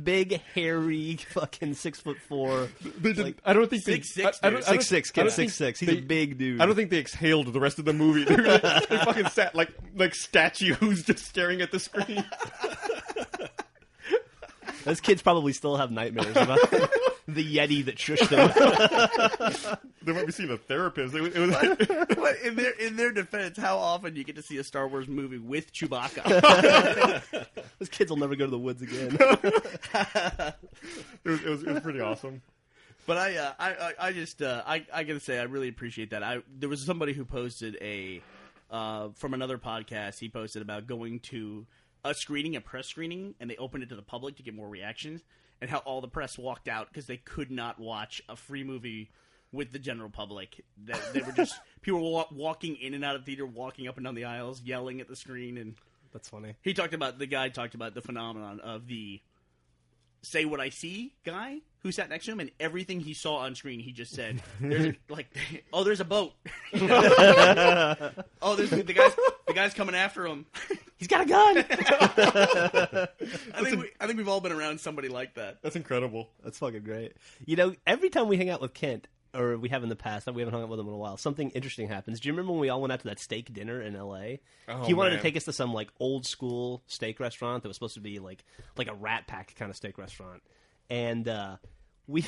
S2: Big, hairy, fucking 6'4".
S5: I don't think
S4: 6'6".
S2: 6'6". Kid 6'6". He's a big dude.
S5: I don't think they exhaled the rest of the movie. They fucking sat like statues just staring at the screen.
S2: Those kids probably still have nightmares about the Yeti that shushed them.
S5: They might be seeing a therapist.
S4: But in their defense, how often do you get to see a Star Wars movie with Chewbacca?
S2: Those kids will never go to the woods again.
S5: It was pretty awesome.
S4: But I gotta say I really appreciate that. There was somebody who posted from another podcast. He posted about going to a press screening, and they opened it to the public to get more reactions, and how all the press walked out because they could not watch a free movie with the general public. That they were just people were walking in and out of the theater, walking up and down the aisles, yelling at the screen, and
S2: that's funny.
S4: The guy talked about the phenomenon of the "say what I see" guy who sat next to him, and everything he saw on screen, he just said, "Oh, there's a boat." "Oh, there's the guy's coming after him.
S2: He's got a gun."
S4: I think we've all been around somebody like that.
S5: That's incredible.
S2: That's fucking great. Every time we hang out with Kent, or we have in the past, we haven't hung out with him in a while, something interesting happens. Do you remember when we all went out to that steak dinner in L.A.?
S5: Oh,
S2: he wanted to take us to some old school steak restaurant that was supposed to be like a Rat Pack kind of steak restaurant, and we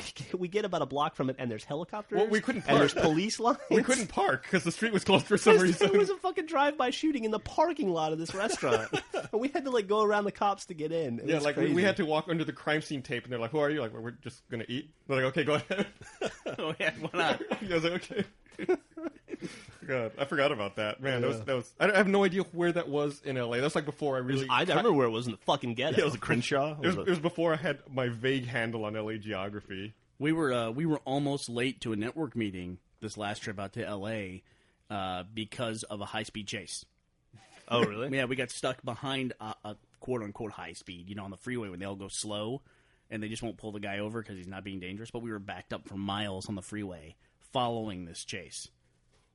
S2: get about a block from it, and there's helicopters.
S5: Well, we couldn't park.
S2: And there's police lines.
S5: We couldn't park because the street was closed for some reason.
S2: There was a fucking drive-by shooting in the parking lot of this restaurant, and we had to go around the cops to get in. It was crazy.
S5: We had to walk under the crime scene tape, and they're like, "Who are you?" Like, "We're just gonna eat." They're like, "Okay, go ahead."
S4: Oh yeah, why not?
S5: I was like, "Okay." God, I forgot about that. Man, that was. I have no idea where that was in LA. That's before I really.
S2: I remember where it was in the fucking ghetto.
S3: Yeah, it was a Crenshaw.
S5: It was before I had my vague handle on LA geography.
S4: We were almost late to a network meeting this last trip out to L.A. Because of a high-speed chase.
S2: Oh, really?
S4: Yeah, we got stuck behind a quote-unquote high-speed, on the freeway when they all go slow, and they just won't pull the guy over because he's not being dangerous. But we were backed up for miles on the freeway following this chase.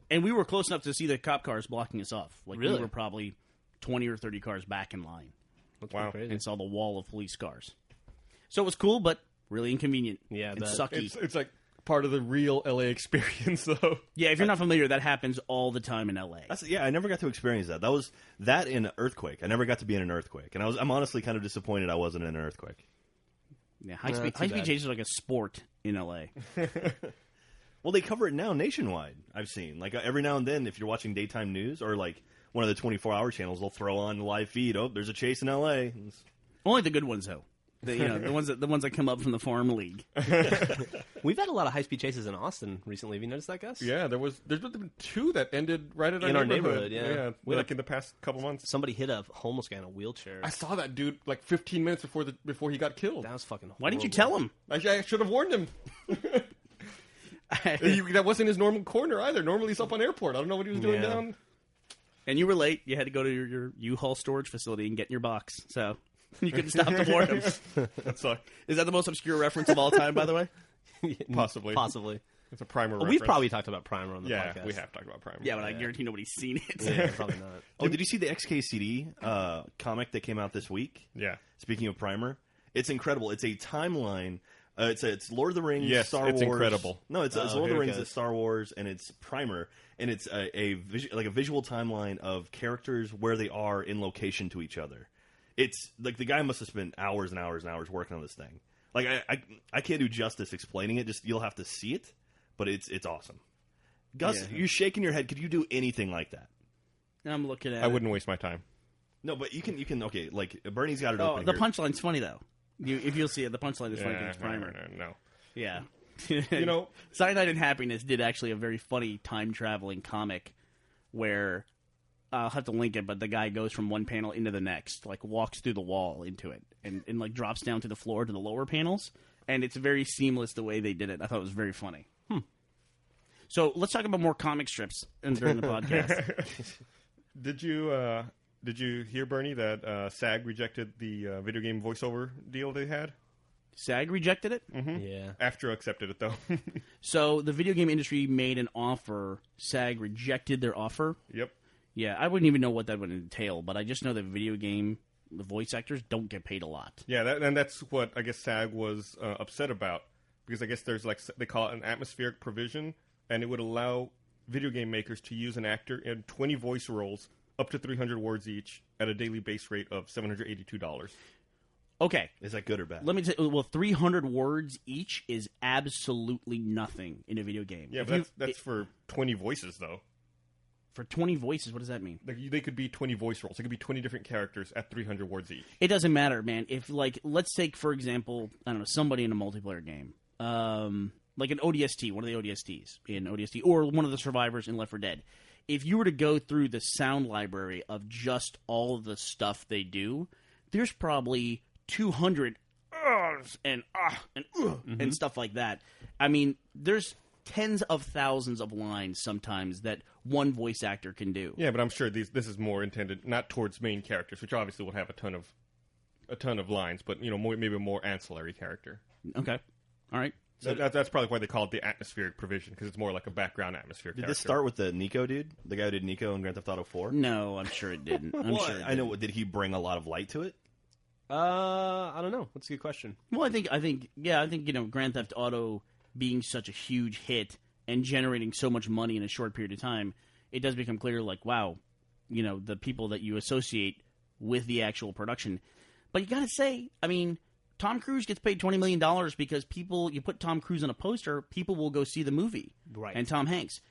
S4: And we were close enough to see the cop cars blocking us off.
S2: Really?
S4: We were probably 20 or 30 cars back in line.
S2: That's
S5: wow.
S2: crazy.
S4: And saw the wall of police cars. So it was cool, but really inconvenient.
S2: Yeah,
S4: and sucky.
S5: It's like part of the real LA experience, though.
S4: Yeah, if you're not familiar, that happens all the time in LA.
S3: I never got to experience that. That was that in an earthquake. I never got to be in an earthquake, and I'm honestly kind of disappointed I wasn't in an earthquake.
S4: Yeah, high-speed chase is like a sport in LA.
S3: Well, they cover it now nationwide. I've seen every now and then, if you're watching daytime news or one of the 24-hour channels, they'll throw on the live feed. Oh, there's a chase in LA.
S4: Only the good ones, though. The ones that come up from the farm league.
S2: We've had a lot of high-speed chases in Austin recently. Have you noticed that, Gus?
S5: Yeah, there's been 2 that ended right at
S2: our neighborhood. Yeah,
S5: in the past couple months.
S2: Somebody hit a homeless guy in a wheelchair.
S5: I saw that dude 15 minutes before he got killed.
S2: That was fucking horrible.
S4: Why didn't you tell him?
S5: I should have warned him. That wasn't his normal corner either. Normally he's up on airport. I don't know what he was doing down.
S4: And you were late. You had to go to your U-Haul storage facility and get in your box. So you couldn't stop to boredom.
S5: That sucked.
S4: Is that the most obscure reference of all time, by the way?
S5: Possibly.
S2: Possibly.
S5: It's a Primer
S2: We've
S5: reference.
S2: probably talked about Primer on the
S5: Yeah,
S2: podcast.
S5: we have talked about Primer.
S4: Yeah, but I guarantee nobody's seen it.
S2: Yeah, probably not.
S3: Oh, did you see the XKCD comic that came out this week?
S5: Yeah.
S3: Speaking of Primer, it's incredible. It's a timeline. It's Lord of the Rings,
S5: Yes,
S3: Star
S5: it's
S3: Wars.
S5: incredible.
S3: No, it's Lord of
S2: here
S3: the
S2: it
S3: Rings,
S2: goes.
S3: it's Star Wars, and it's Primer, and it's a visual timeline of characters where they are in location to each other. It's like the guy must have spent hours and hours and hours working on this thing. Like I can't do justice explaining it. Just you'll have to see it, but it's awesome. Gus,
S4: Yeah.
S3: you're shaking your head. Could you do anything like that?
S4: I'm looking at
S5: I
S4: it.
S5: wouldn't waste my time.
S3: No, but you can. Okay, like Bernie's got it
S4: Oh,
S3: open.
S4: the
S3: here.
S4: punchline's funny, though. If you'll see it, the punchline is funny because it's Primer.
S5: No.
S4: Yeah.
S5: You know,
S4: Cyanide and Happiness did actually a very funny time-traveling comic where I'll have to link it, but the guy goes from one panel into the next, like walks through the wall into it, and like drops down to the floor to the lower panels, and it's very seamless the way they did it. I thought it was very funny. So let's talk about more comic strips during the podcast.
S5: Did you hear, Bernie, that SAG rejected the video game voiceover deal they had?
S4: SAG rejected it.
S2: Yeah.
S5: Astro accepted it, though.
S4: So the video game industry made an offer. SAG rejected their offer.
S5: Yep.
S4: Yeah, I wouldn't even know what that would entail, but I just know that the voice actors don't get paid a lot.
S5: Yeah, and that's what I guess SAG was upset about, because I guess there's they call it an atmospheric provision, and it would allow video game makers to use an actor in 20 voice roles up to 300 words each at a daily base rate of $782.
S4: Okay,
S3: Is that good or bad?
S4: let me tell you, well, 300 words each is absolutely nothing in a video game.
S5: Yeah,
S4: If
S5: but
S4: you-
S5: that's for 20 voices, though.
S4: for 20 voices, what does that mean?
S5: Like, they could be 20 voice roles. It could be 20 different characters at 300 words each.
S4: It doesn't matter, man. If, like, let's take, for example, I don't know, somebody in a multiplayer game. Like an ODST, one of the ODSTs in ODST, or one of the survivors in Left 4 Dead. If you were to go through the sound library of just all of the stuff they do, there's probably 200 uhs and and stuff like that. I mean, there's tens of thousands of lines sometimes that one voice actor can do.
S5: Yeah, but I'm sure this is more intended not towards main characters, which obviously will have a ton of lines, but maybe a more ancillary character.
S4: Okay. All right. So
S5: That's probably why they call it the atmospheric provision, because it's more like a background atmosphere
S3: Did
S5: character.
S3: this start with the Nico dude? The guy who did Nico in Grand Theft Auto 4?
S4: no, I'm sure it didn't. I'm sure it
S3: I know.
S4: didn't.
S3: Did he bring a lot of light to it?
S2: I don't know. That's a good question.
S4: Well, I think Grand Theft Auto being such a huge hit and generating so much money in a short period of time, it does become clear, like, wow, the people that you associate with the actual production. But you got to say, I mean, Tom Cruise gets paid $20 million because you put Tom Cruise on a poster, people will go see the movie.
S2: Right.
S4: And Tom Hanks.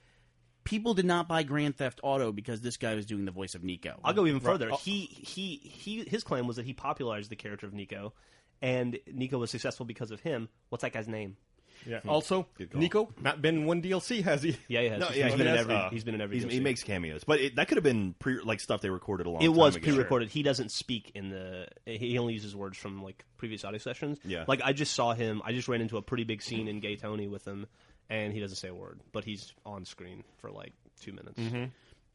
S4: People did not buy Grand Theft Auto because this guy was doing the voice of Nico.
S2: I'll go even further. His claim was that he popularized the character of Nico, and Nico was successful because of him. What's that guy's name?
S5: Yeah. Also,
S3: Good call.
S5: Nico, not been in one DLC, has he?
S2: Yeah, he has.
S3: No,
S2: he's
S3: yeah,
S2: been
S3: he
S2: in
S3: has,
S2: every.
S3: uh,
S2: He's been in every.
S3: He
S2: DLC.
S3: makes cameos, but that could have been stuff they recorded a long
S2: It
S3: time
S2: was
S3: ago.
S2: pre-recorded. He doesn't speak in the. He only uses words from like previous audio sessions.
S3: Yeah.
S2: Like I just saw him. I just ran into a pretty big scene in Gay Tony with him, and he doesn't say a word, but he's on screen for like 2 minutes.
S3: Mm-hmm.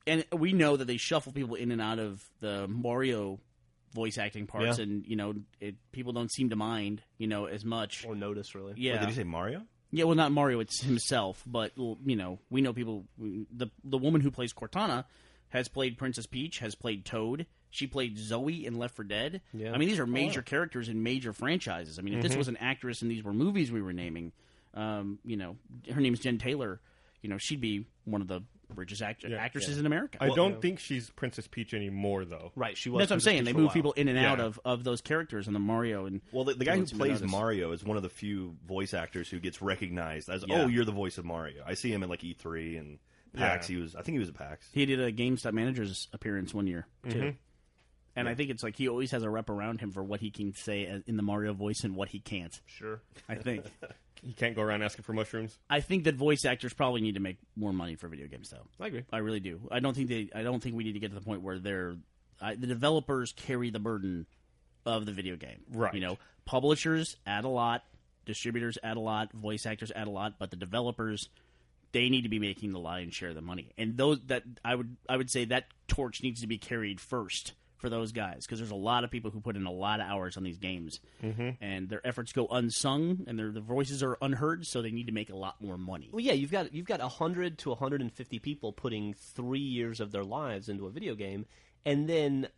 S4: And we know that they shuffle people in and out of the Mario voice acting parts,
S2: Yeah.
S4: and people don't seem to mind, as much.
S2: Or notice really.
S4: Yeah,
S3: Wait, did you say Mario?
S4: yeah. Well, not Mario; it's himself. But we know people. The woman who plays Cortana has played Princess Peach, has played Toad. She played Zoe in Left 4 Dead.
S2: Yeah.
S4: I mean, these are major characters in major franchises. I mean, if this was an actress and these were movies we were naming, her name's Jen Taylor. She'd be one of the richest actresses in America.
S5: I don't think she's Princess Peach anymore, though.
S2: Right. She was.
S4: That's what I'm
S2: Princess
S4: saying.
S2: Peach
S4: They
S2: for a
S4: move
S2: while.
S4: people in and out
S5: Yeah.
S4: of those characters in the Mario and
S3: Well, the guy who
S4: don't seem to
S3: plays
S4: notice.
S3: Mario is one of the few voice actors who gets recognized as,
S4: Yeah.
S3: oh, you're the voice of Mario. I see him at like E3 and PAX.
S5: Yeah.
S3: I think he was at PAX.
S4: He did a GameStop manager's appearance one year too, and I think it's like he always has a rep around him for what he can say in the Mario voice and what he can't.
S2: Sure.
S4: I think.
S5: You can't go around asking for mushrooms.
S4: I think that voice actors probably need to make more money for video games, though.
S2: I agree.
S4: I really do. I don't think we need to get to the point where the developers carry the burden of the video game.
S5: Right.
S4: Publishers add a lot, distributors add a lot, voice actors add a lot, but the developers they need to be making the lion's share of the money. And those that I would say that torch needs to be carried first for those guys, because there's a lot of people who put in a lot of hours on these games, and their efforts go unsung, and their voices are unheard, so they need to make a lot more money.
S2: Well, yeah, you've got 100 to 150 people putting 3 years of their lives into a video game, and then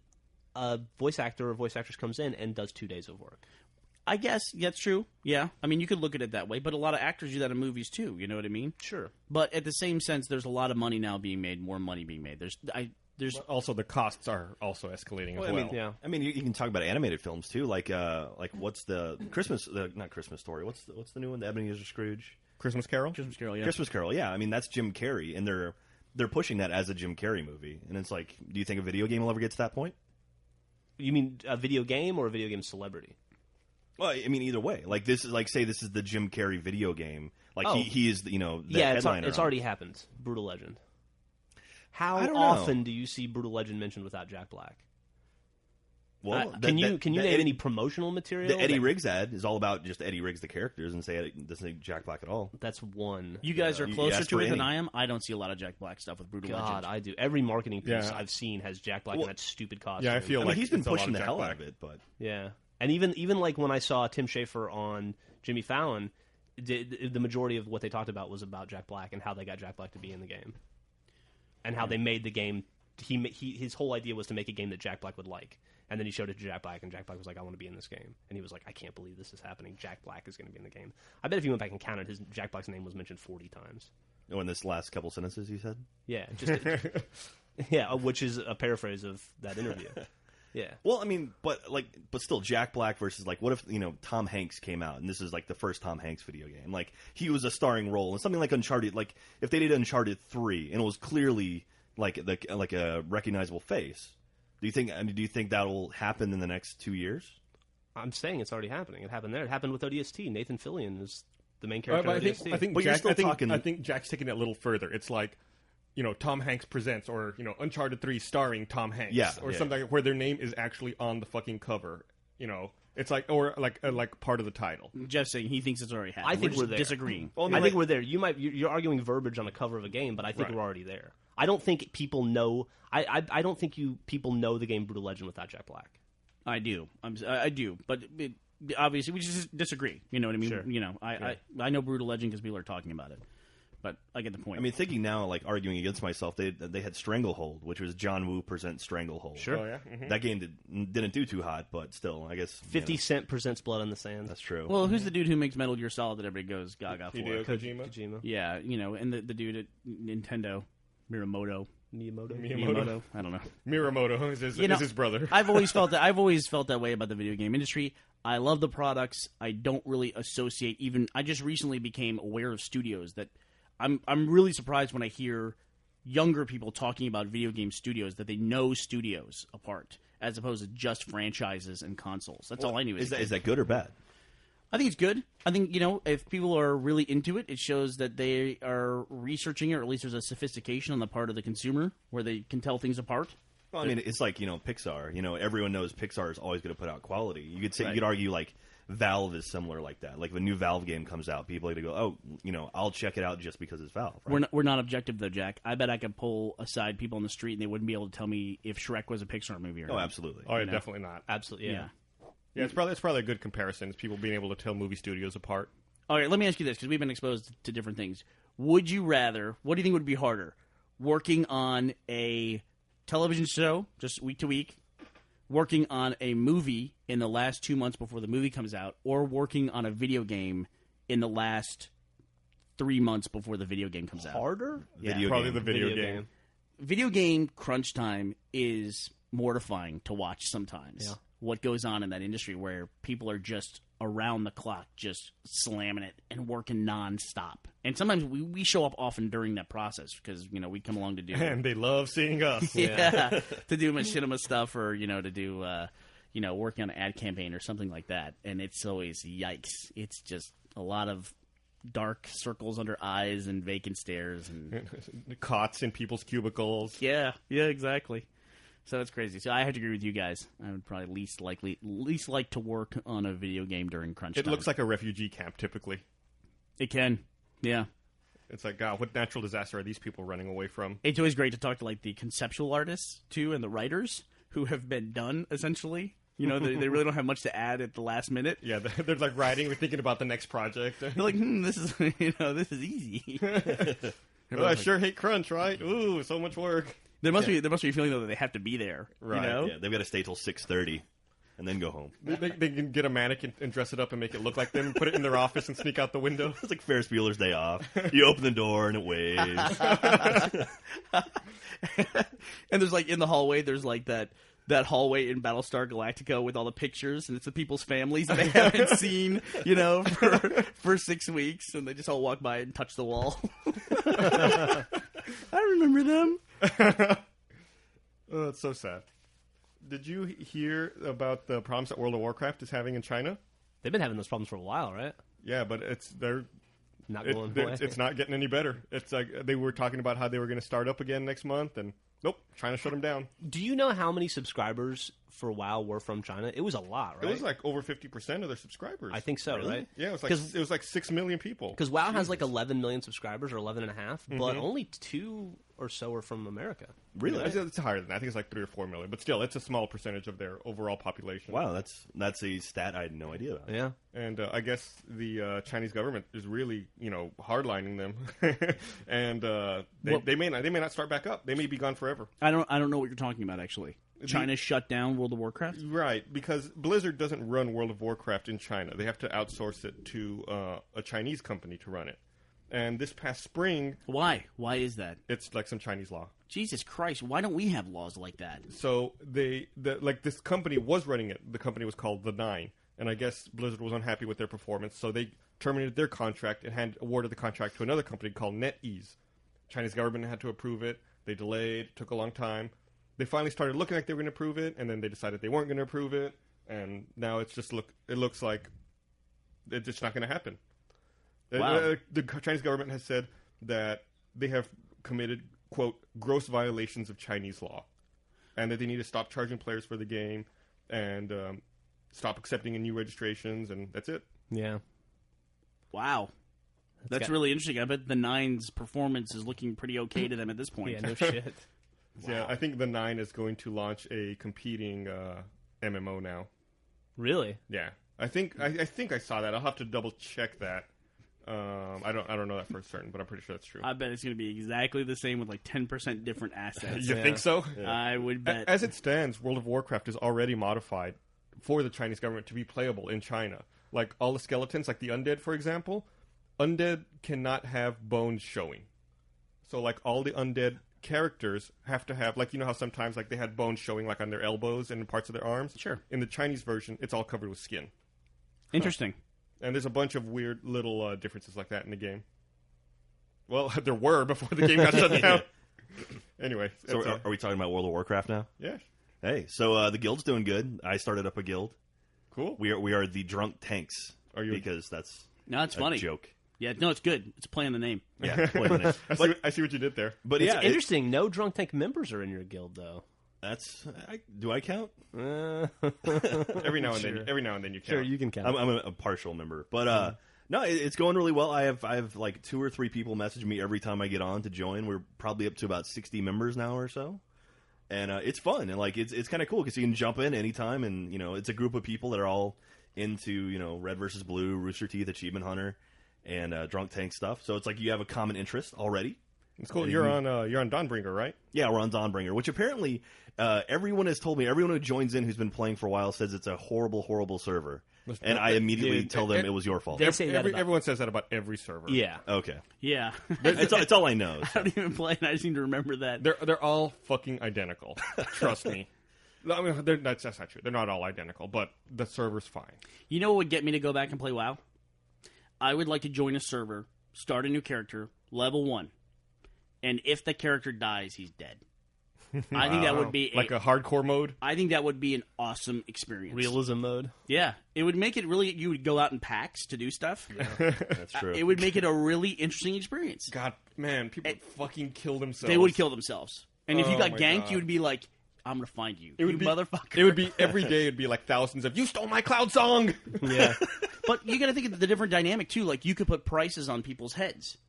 S2: a voice actor or voice actress comes in and does 2 days of work.
S4: I guess that's true. Yeah, I mean, you could look at it that way, but a lot of actors do that in movies too. You know what I mean?
S2: Sure.
S4: But at the same sense, there's a lot of money now being made, more money being made. There's
S5: also the costs are also escalating as well.
S3: I mean, you can talk about animated films too, like what's the not Christmas Story? What's the new one? The Ebenezer Scrooge,
S5: Christmas Carol.
S4: Christmas Carol, yeah.
S3: Christmas Carol. Yeah, I mean that's Jim Carrey, and they're pushing that as a Jim Carrey movie, and it's like, do you think a video game will ever get to that point?
S2: You mean a video game or a video game celebrity?
S3: Well, I mean, either way. Like this is like, say this is the Jim Carrey video game. Like he is, the headliner.
S2: It's already happened. Brutal Legend. How
S3: I don't
S2: often
S3: know.
S2: do you see Brutal Legend mentioned without Jack Black?
S3: Well,
S2: can you name any promotional material?
S3: The Eddie Riggs ad is all about just Eddie Riggs, the characters, and doesn't say Jack Black at all.
S2: That's one.
S4: You guys are
S3: You
S4: closer
S3: asked
S4: to
S3: for
S4: it than
S3: any.
S4: I am. I don't see a lot of Jack Black stuff with Brutal
S2: God,
S4: Legend.
S2: I do. Every marketing piece
S5: Yeah.
S2: I've seen has Jack Black in that stupid costume.
S5: Yeah, I feel
S3: I mean,
S5: like
S3: he's been
S5: it's a lot
S3: pushing
S5: of
S3: the
S5: Jack
S3: hell
S5: Black.
S3: out of it, but
S2: Yeah, and even like when I saw Tim Schafer on Jimmy Fallon, the majority of what they talked about was about Jack Black and how they got Jack Black to be in the game, and how they made the game. His whole idea was to make a game that Jack Black would like, and then he showed it to Jack Black, and Jack Black was like, "I want to be in this game," and he was like, "I can't believe this is happening. Jack Black is going to be in the game." I bet if you went back and counted, his Jack Black's name was mentioned 40 times.
S3: oh, in this last couple sentences, you said.
S2: Yeah, yeah, which is a paraphrase of that interview. Yeah.
S3: Well, I mean, but still, Jack Black versus like, what if Tom Hanks came out and this is like the first Tom Hanks video game? Like he was a starring role in something like Uncharted. Like if they did Uncharted 3 and it was clearly like a recognizable face, do you think that will happen in the next 2 years?
S2: I'm saying it's already happening. It happened there. It happened with ODST. Nathan Fillion is the main character of ODST.
S5: I think
S3: But you're
S5: Jack,
S3: still talking-
S5: I think Jack's taking it a little further. It's like, Tom Hanks presents, or Uncharted 3 starring Tom Hanks, or something like, where their name is actually on the fucking cover. It's like, or like part of the title.
S4: Jeff's saying he thinks it's already happened.
S2: I think
S4: just
S2: we're there.
S4: disagreeing.
S2: I think we're there. You're arguing verbiage on the cover of a game, but I think
S5: Right.
S2: we're already there. I don't think people know. I don't think people know the game Brutal Legend without Jack Black.
S4: I do. I do. But obviously, we just disagree. You know what I mean?
S2: Sure.
S4: I know Brutal Legend because people are talking about it. But I get the point.
S3: I mean, thinking now, like arguing against myself, they had Stranglehold, which was John Woo presents Stranglehold.
S2: Sure.
S5: Oh yeah. Mm-hmm.
S3: That game didn't do too hot, but still, I guess
S2: 50 Cent presents Blood on the Sand.
S3: That's true.
S4: well, who's the dude who makes Metal Gear Solid that everybody goes gaga for?
S5: Hideo Kojima.
S2: Kojima.
S4: Yeah, and the dude at Nintendo, Miyamoto.
S2: Miyamoto.
S4: I don't know.
S5: Miyamoto is his brother.
S4: I've always felt that way about the video game industry. I love the products. I don't really associate I just recently became aware of studios that I'm really surprised when I hear younger people talking about video game studios that they know studios apart as opposed to just franchises and consoles. That's all I knew.
S3: Is that good or bad?
S4: I think it's good. I think, if people are really into it, it shows that they are researching it, or at least there's a sophistication on the part of the consumer where they can tell things apart.
S3: Well, I mean, it's like Pixar. Everyone knows Pixar is always going to put out quality. You could say
S4: Right.
S3: you could argue like Valve is similar like that. Like if a new Valve game comes out, people are going to go, oh, I'll check it out just because it's Valve. Right?
S4: We're not objective though, Jack. I bet I could pull aside people on the street and they wouldn't be able to tell me if Shrek was a Pixar movie or not.
S3: Oh, absolutely.
S5: Oh, yeah, definitely not.
S2: Absolutely. Yeah.
S5: Yeah, it's probably a good comparison. It's people being able to tell movie studios apart.
S4: All right, let me ask you this because we've been exposed to different things. Would you rather? What do you think would be harder? Working on a television show just week to week, working on a movie in the last 2 months before the movie comes out, or working on a video game in the last 3 months before the video game comes out?
S2: Harder?
S3: Video
S5: Probably
S3: game.
S5: the video game.
S4: Video game crunch time is mortifying to watch sometimes.
S2: Yeah.
S4: What goes on in that industry where people are just around the clock, just slamming it and working nonstop. And sometimes we show up often during that process because, we come along to do
S5: And they love seeing us.
S4: to do machinima stuff or, to do, working on an ad campaign or something like that. And it's always yikes. It's just a lot of dark circles under eyes and vacant stares and
S5: Cots in people's cubicles.
S4: yeah, exactly. So it's crazy. So I have to agree with you guys. I would probably least like to work on a video game during crunch
S5: It
S4: time.
S5: looks like a refugee camp, typically.
S4: It can. Yeah.
S5: It's like, God, what natural disaster are these people running away from?
S4: It's always great to talk to like the conceptual artists too and the writers who have been done essentially. You know, they really don't have much to add at the last minute.
S5: Yeah, they're like writing or thinking about the next project.
S4: They're like, this is this is easy.
S5: Well, I sure hate crunch, right? Ooh, so much work.
S4: There must be a feeling though that they have to be there.
S5: Right.
S4: You know?
S3: Yeah, they've got to stay till 6:30 and then go home.
S5: They can get a mannequin and dress it up and make it look like them, put it in their office and sneak out the window.
S3: It's like Ferris Bueller's Day Off. You open the door and it waves.
S4: And there's like in the hallway, there's like that hallway in Battlestar Galactica with all the pictures, and it's the people's families that they haven't seen, for 6 weeks, and they just all walk by and touch the wall. I remember them.
S5: Oh, it's so sad. Did you hear about the problems that World of Warcraft is having in China?
S2: They've been having those problems for a while, right?
S5: Yeah, but it's
S2: Not going away.
S5: it's not getting any better. It's like they were talking about how they were going to start up again next month, and nope, China shut them down.
S2: Do you know how many subscribers for WoW were from China? It was a lot, right?
S5: It was like over 50% of their subscribers.
S2: I think so, right?
S5: Yeah, it was like 6 million people.
S2: Because WoW has like 11 million subscribers or 11 and a half, but only 2 or so are from America.
S3: Really?
S5: It's higher than that. I think it's like 3 or 4 million, but still, it's a small percentage of their overall population.
S3: Wow, that's a stat I had no idea about.
S2: Yeah.
S5: And I guess the Chinese government is really, hardlining them, and they may not start back up. They may be gone forever.
S4: I don't know what you're talking about actually. China shut down World of Warcraft?
S5: Right, because Blizzard doesn't run World of Warcraft in China. They have to outsource it to a Chinese company to run it. And this past spring...
S4: Why? Why is that?
S5: It's like some Chinese law.
S4: Jesus Christ, why don't we have laws like that?
S5: So this company was running it. The company was called The Nine. And I guess Blizzard was unhappy with their performance, so they terminated their contract and awarded the contract to another company called NetEase. Chinese government had to approve it. They delayed. Took a long time. They finally started looking like they were going to approve it, and then they decided they weren't going to approve it, and now it looks like it's just not going to happen.
S4: Wow.
S5: The Chinese government has said that they have committed, quote, gross violations of Chinese law, and that they need to stop charging players for the game and stop accepting new registrations, and that's it.
S2: Yeah.
S4: Wow. That's really interesting. I bet the Nine's performance is looking pretty okay to them at this point.
S2: Yeah, no shit.
S5: Wow. Yeah, I think the Nine is going to launch a competing MMO now.
S2: Really?
S5: Yeah, I think I saw that. I'll have to double check that. I don't know that for certain, but I'm pretty sure that's true.
S4: I bet it's going to be exactly the same with like 10% different assets.
S5: You think so?
S4: Yeah. I would bet.
S5: As it stands, World of Warcraft is already modified for the Chinese government to be playable in China. Like all the skeletons, like the undead, for example, undead cannot have bones showing. So like all the undead characters have to have, like, how sometimes like they had bones showing like on their elbows and in parts of their arms?
S4: Sure.
S5: In the Chinese version, it's all covered with skin.
S4: Interesting.
S5: And there's a bunch of weird little differences like that in the game. Well, there were before the game got shut down. Anyway.
S3: So are we talking about World of Warcraft now?
S5: Yeah.
S3: Hey, so the guild's doing good. I started up a guild.
S5: Cool.
S3: We are the Drunk Tanks.
S5: Are you?
S3: Because that's
S4: No, it's funny.
S3: joke.
S4: Yeah, no, it's good. It's a play on the name.
S3: Yeah, play
S5: I see what you did there.
S3: But
S2: It's
S3: yeah,
S2: interesting. No Drunk Tank members are in your guild, though.
S3: Do I count?
S5: Every now and then you count.
S2: Sure, you can count.
S3: I'm a partial member, but no, it's going really well. I have like 2 or 3 people message me every time I get on to join. We're probably up to about 60 members now or so, and it's fun and like it's kind of cool because you can jump in anytime, and it's a group of people that are all into Red versus Blue, Rooster Teeth, Achievement Hunter, and Drunk Tank stuff. So it's like you have a common interest already.
S5: It's cool. You're on Dawnbringer, right?
S3: Yeah, we're on Dawnbringer, which apparently everyone has told me. Everyone who joins in who's been playing for a while says it's a horrible, horrible server. And I immediately tell them it was your fault.
S2: They say that about...
S5: Everyone says that about every server.
S2: Yeah.
S3: Okay.
S4: Yeah.
S3: It's all I know.
S4: I don't even play, and I just seem to remember that.
S5: They're all fucking identical. Trust me. I mean, that's not true. They're not all identical, but the server's fine.
S4: You know what would get me to go back and play WoW? I would like to join a server, start a new character, level 1. And if the character dies, he's dead. I think that would be
S5: like a hardcore mode.
S4: I think that would be an awesome experience.
S2: Realism mode.
S4: Yeah, it would make it really. You would go out in packs to do stuff.
S3: Yeah, that's true.
S4: It would make it a really interesting experience.
S5: God, man, people would fucking kill themselves.
S4: They would kill themselves. And if you got
S5: my
S4: ganked,
S5: God.
S4: you would be like, "I'm gonna find you,
S5: It would
S4: you
S5: be
S4: motherfucker."
S5: It would be every day. It'd be like thousands of "You stole my cloud song."
S2: Yeah.
S4: But you got to think of the different dynamic too. Like you could put prices on people's heads.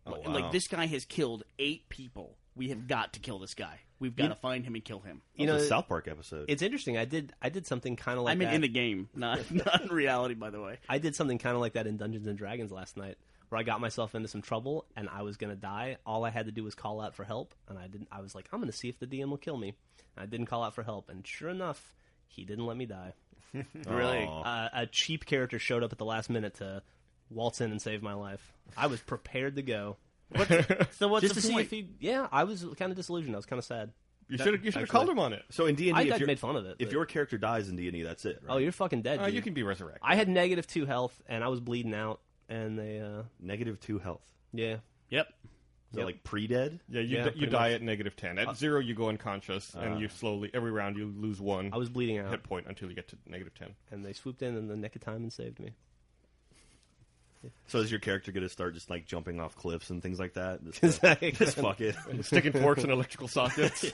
S3: Oh,
S4: And, like,
S3: wow.
S4: this guy has killed 8 people. We have got to kill this guy. We've got to find him and kill him.
S2: You
S3: That
S2: know,
S3: was a South Park episode.
S2: it's interesting. I did something kind of like
S4: I mean,
S2: that.
S4: in the game, not in reality, by the way.
S2: I did something kind of like that in Dungeons and Dragons last night, where I got myself into some trouble and I was gonna die. All I had to do was call out for help, and I didn't. I was like, I'm gonna see if the DM will kill me. And I didn't call out for help, and sure enough, he didn't let me die.
S4: Really?
S2: A cheap character showed up at the last minute to waltz in and save my life. I was prepared to go.
S4: So what's
S2: Just
S4: the
S2: to see
S4: point?
S2: if he. Yeah, I was kind of disillusioned. I was kind of sad.
S5: You should have called him on it.
S3: So in D&D,
S2: I
S3: if you're-
S2: made fun of it.
S3: if
S2: but-
S3: your character dies in D&D, that's it, right?
S2: oh, you're fucking dead. Dude.
S5: You can be resurrected.
S2: I had -2 health and I was bleeding out, and they.
S3: -2 health.
S2: Yeah.
S4: Yep.
S3: Is that like pre-dead?
S5: Yeah,
S2: Yeah,
S5: you
S2: pretty
S5: die
S2: much.
S5: at -10. At 0, you go unconscious, and you slowly, every round, you lose 1
S2: I was bleeding out,
S5: hit point until you get to -10.
S2: and they swooped in the nick of time and saved me.
S3: So is your character going to start just like jumping off cliffs and things like that? Just fuck it.
S5: Sticking forks in electrical sockets.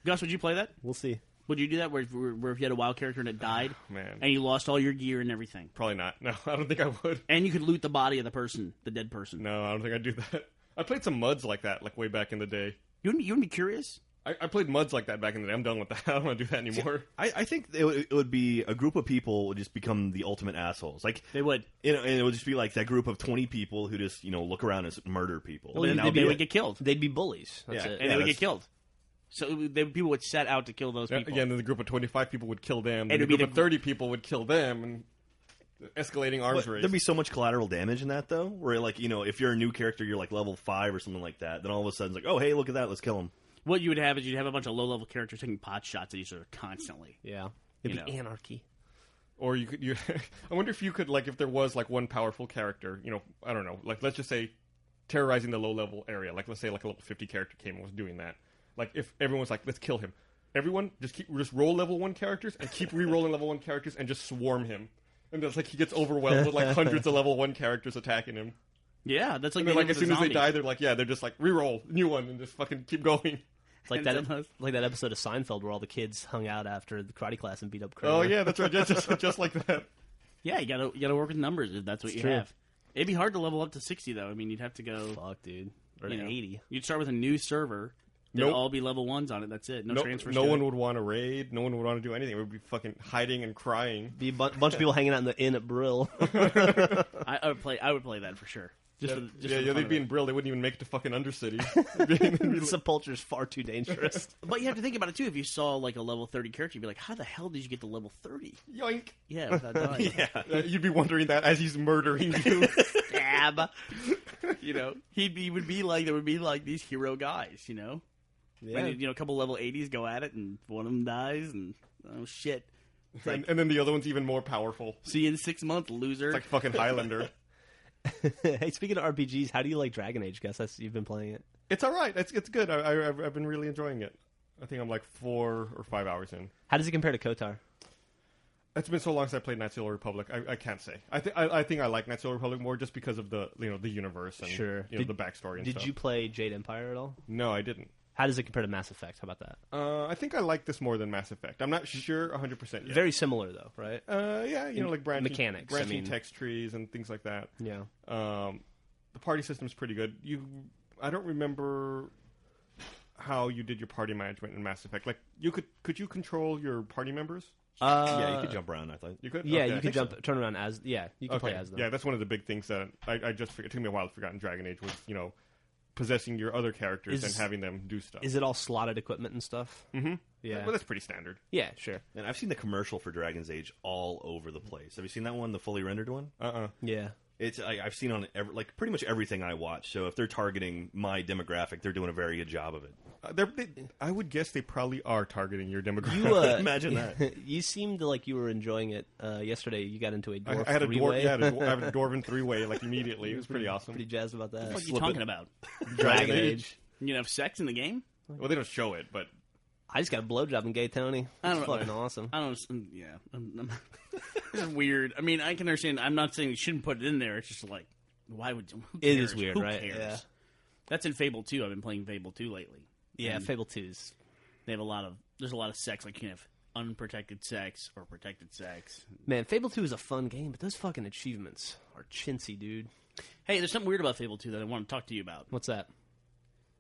S4: Gus, would you play that?
S2: We'll see.
S4: Would you do that where if you had a wild character and it died,
S5: Man.
S4: and you lost all your gear and everything,
S5: Probably not. No, I don't think I would.
S4: and you could loot the body of the person, the dead person?
S5: No, I don't think I'd do that. I played some MUDs like that, like way back in the day.
S4: You wouldn't be curious?
S5: I played MUDs like that back in the day. I'm done with that. I don't want to do that anymore.
S3: I think it would be a group of people would just become the ultimate assholes. Like
S4: They would.
S3: and it would just be like that group of 20 people who just look around and murder people.
S4: Well,
S3: And
S4: they,
S3: that
S4: they
S3: be
S4: would
S3: it.
S4: get killed,
S2: They'd be bullies. That's
S3: Yeah.
S2: it.
S4: and they would
S3: that's-
S4: get killed. So people would set out to kill those people.
S5: Again, then the group of 25 people would kill them.
S4: And
S5: And the
S4: it'd be
S5: group
S4: the-
S5: of 30 people would kill them, and escalating arms
S3: But
S5: race.
S3: there'd be so much collateral damage in that, though, where, like, if you're a new character, you're, like, level 5 or something like that, then all of a sudden it's like, oh, hey, look at that, let's kill him.
S4: What you would have is you'd have a bunch of low-level characters taking pot shots at each other constantly.
S2: Yeah. It'd
S4: You
S2: be
S4: know.
S2: anarchy.
S5: Or you could, I wonder if you could, like, if there was, like, one powerful character, I don't know, like, let's just say terrorizing the low-level area. Like, let's say, like, a level 50 character came and was doing that. Like, if everyone's like, let's kill him. Everyone just roll level 1 characters and keep re-rolling level 1 characters and just swarm him. And that's like he gets overwhelmed with, like, hundreds of level 1 characters attacking him.
S4: Yeah, that's like
S5: And then,
S4: being
S5: like, as
S4: with
S5: soon as they
S4: zombies.
S5: die, they're like, they're just like, re-roll, new one, and just fucking keep going.
S2: It's like
S4: And
S2: that,
S4: sometimes-
S2: like that episode of Seinfeld where all the kids hung out after the karate class and beat up Kramer.
S5: Oh, yeah, that's right, just like that.
S4: Yeah, you gotta work with numbers if that's what you
S2: true.
S4: have. It'd be hard to level up to 60 though. I mean, you'd have to go.
S2: Fuck, dude. Or
S4: you
S2: to
S4: know,
S2: 80.
S4: You'd start with a new server. There'd
S5: Nope.
S4: all be level 1s on it. That's it. No transfers.
S5: No
S4: to
S5: one
S4: it.
S5: would want to raid. No one would want to do anything. It would be fucking hiding and crying.
S2: Be a bunch of people hanging out in the inn at Brill.
S4: I would play. I would play that for sure. Just for the fun
S5: they'd
S4: of
S5: be
S4: it.
S5: in Brill. They wouldn't even make it to fucking Undercity.
S2: Sepulture's far too dangerous.
S4: But you have to think about it too. If you saw like a level 30 character, you'd be like, "How the hell did you get to level 30?"
S5: Yoink.
S4: Yeah, without dying.
S5: You'd be wondering that as he's murdering you.
S4: Stab. You know, he would be like there would be like these hero guys. You know,
S2: Yeah.
S4: and, a couple level 80s go at it, and one of them dies, and oh shit.
S5: and then the other one's even more powerful.
S4: See you in 6 months, loser.
S5: It's like fucking Highlander.
S2: Hey, speaking of RPGs, how do you like Dragon Age, Gus? You've been playing it.
S5: It's all right. It's good. I've been really enjoying it. I think I'm like 4 or 5 hours in.
S2: How does it compare to KOTOR?
S5: It's been so long since I played Knights of the Old Republic. I can't say. I think I like Knights of the Old Republic more just because of the the universe and
S2: Sure.
S5: the backstory and
S2: Did
S5: stuff.
S2: you play Jade Empire at all?
S5: No, I didn't.
S2: How does it compare to Mass Effect? How about that?
S5: I think I like this more than Mass Effect. I'm not sure 100% yet.
S2: Very similar, though, right?
S5: Yeah, like branching
S2: mechanics, I
S5: branching
S2: mean.
S5: text trees and things like that.
S2: Yeah.
S5: The party system's pretty good. I don't remember how you did your party management in Mass Effect. Like, could you control your party members?
S3: Yeah, you could jump around, I thought.
S5: You could.
S2: Yeah,
S5: Okay, I
S2: you
S5: think
S2: could
S5: so.
S2: turn around as. Yeah, you can play as them.
S5: Yeah, that's one of the big things that I just forgot. It took me a while to forget in Dragon Age was possessing your other characters and having them do stuff.
S2: Is it all slotted equipment and stuff?
S5: Mm-hmm.
S2: Yeah.
S5: Well, that's pretty standard.
S2: Yeah, sure.
S3: And I've seen the commercial for Dragon's Age all over the place. Have you seen that one, the fully rendered one?
S2: Yeah.
S3: It's I've seen on pretty much everything I watch. So if they're targeting my demographic, they're doing a very good job of it.
S5: I would guess they probably are targeting your demographic.
S2: You
S3: Imagine that.
S2: You seemed like you were enjoying it. Yesterday, you got into a dwarf
S5: I had a
S2: three-way.
S5: I had a dwarven 3-way like immediately. It was pretty awesome.
S2: Pretty jazzed about that.
S4: What are you talking about?
S2: Dragon Age.
S4: You have sex in the game?
S5: Well, they don't show it, but
S2: I just got a blowjob in Gay Tony.
S4: I don't
S2: It's
S4: know.
S2: fucking awesome.
S4: I don't. Yeah, this is weird. I mean, I can understand. I'm not saying you shouldn't put it in there. It's just like, why would who
S2: It
S4: cares?
S2: is weird,
S4: Who
S2: right?
S4: cares?
S2: Yeah.
S4: That's in Fable 2. I've been playing Fable 2 lately.
S2: Yeah,
S4: And
S2: Fable 2's.
S4: They have there's a lot of sex. Like you can have unprotected sex or protected sex.
S2: Man, Fable 2 is a fun game, but those fucking achievements are chintzy, dude.
S4: Hey, there's something weird about Fable 2 that I want to talk to you about.
S2: What's that?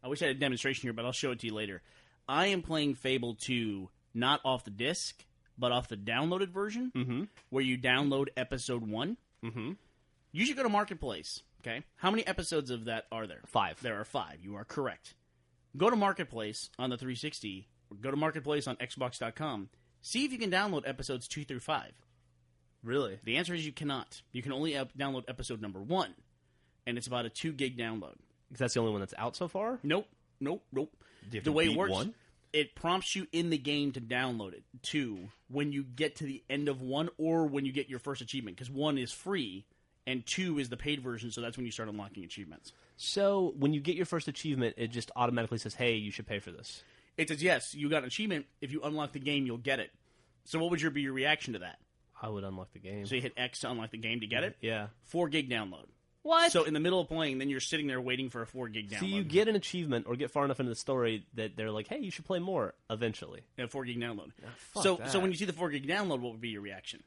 S4: I wish I had a demonstration here, but I'll show it to you later. I am playing Fable 2 not off the disc, but off the downloaded version, where you download episode 1. Mm-hmm. You should go to Marketplace, okay? How many episodes of that are there?
S2: 5.
S4: There are 5. You are correct. Go to Marketplace on the 360, or go to Marketplace on Xbox.com. See if you can download episodes 2 through 5.
S2: Really?
S4: The answer is you cannot. You can only download episode number 1, and it's about a 2 gig download.
S2: Because that's the only one that's out so far?
S4: Nope.
S3: Do you have
S4: The
S3: to
S4: way it
S3: beat
S4: works,
S3: one?
S4: it prompts you in the game to download it, 2, when you get to the end of 1 or when you get your first achievement, because 1 is free, and 2 is the paid version, so that's when you start unlocking achievements.
S2: So when you get your first achievement, it just automatically says, hey, you should pay for this.
S4: It says, yes, you got an achievement. If you unlock the game, you'll get it. So what would be your reaction to that?
S2: I would unlock the game.
S4: So you hit X to unlock the game to get it?
S2: Yeah.
S4: 4 gig download.
S2: What?
S4: So in the middle of playing, then you're sitting there waiting for a 4 gig download.
S2: So you get an achievement or get far enough into the story that they're like, hey, you should play more eventually.
S4: A 4 gig download.
S2: fuck
S4: So
S2: that.
S4: so when you see the 4 gig download, what would be your reaction?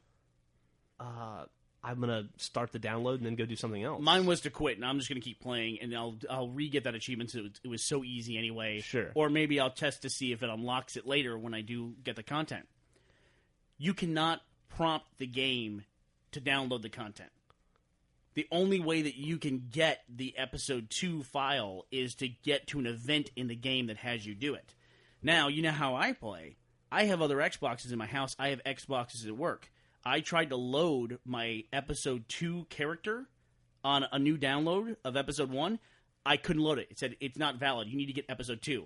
S2: I'm going to start the download and then go do something else.
S4: Mine was to quit, and I'm just going to keep playing, and I'll re-get that achievement. So it was so easy anyway.
S2: Sure.
S4: Or maybe I'll test to see if it unlocks it later when I do get the content. You cannot prompt the game to download the content. The only way that you can get the episode 2 file is to get to an event in the game that has you do it. Now, you know how I play. I have other Xboxes in my house. I have Xboxes at work. I tried to load my episode 2 character on a new download of episode 1. I couldn't load it. It said, it's not valid. You need to get episode 2.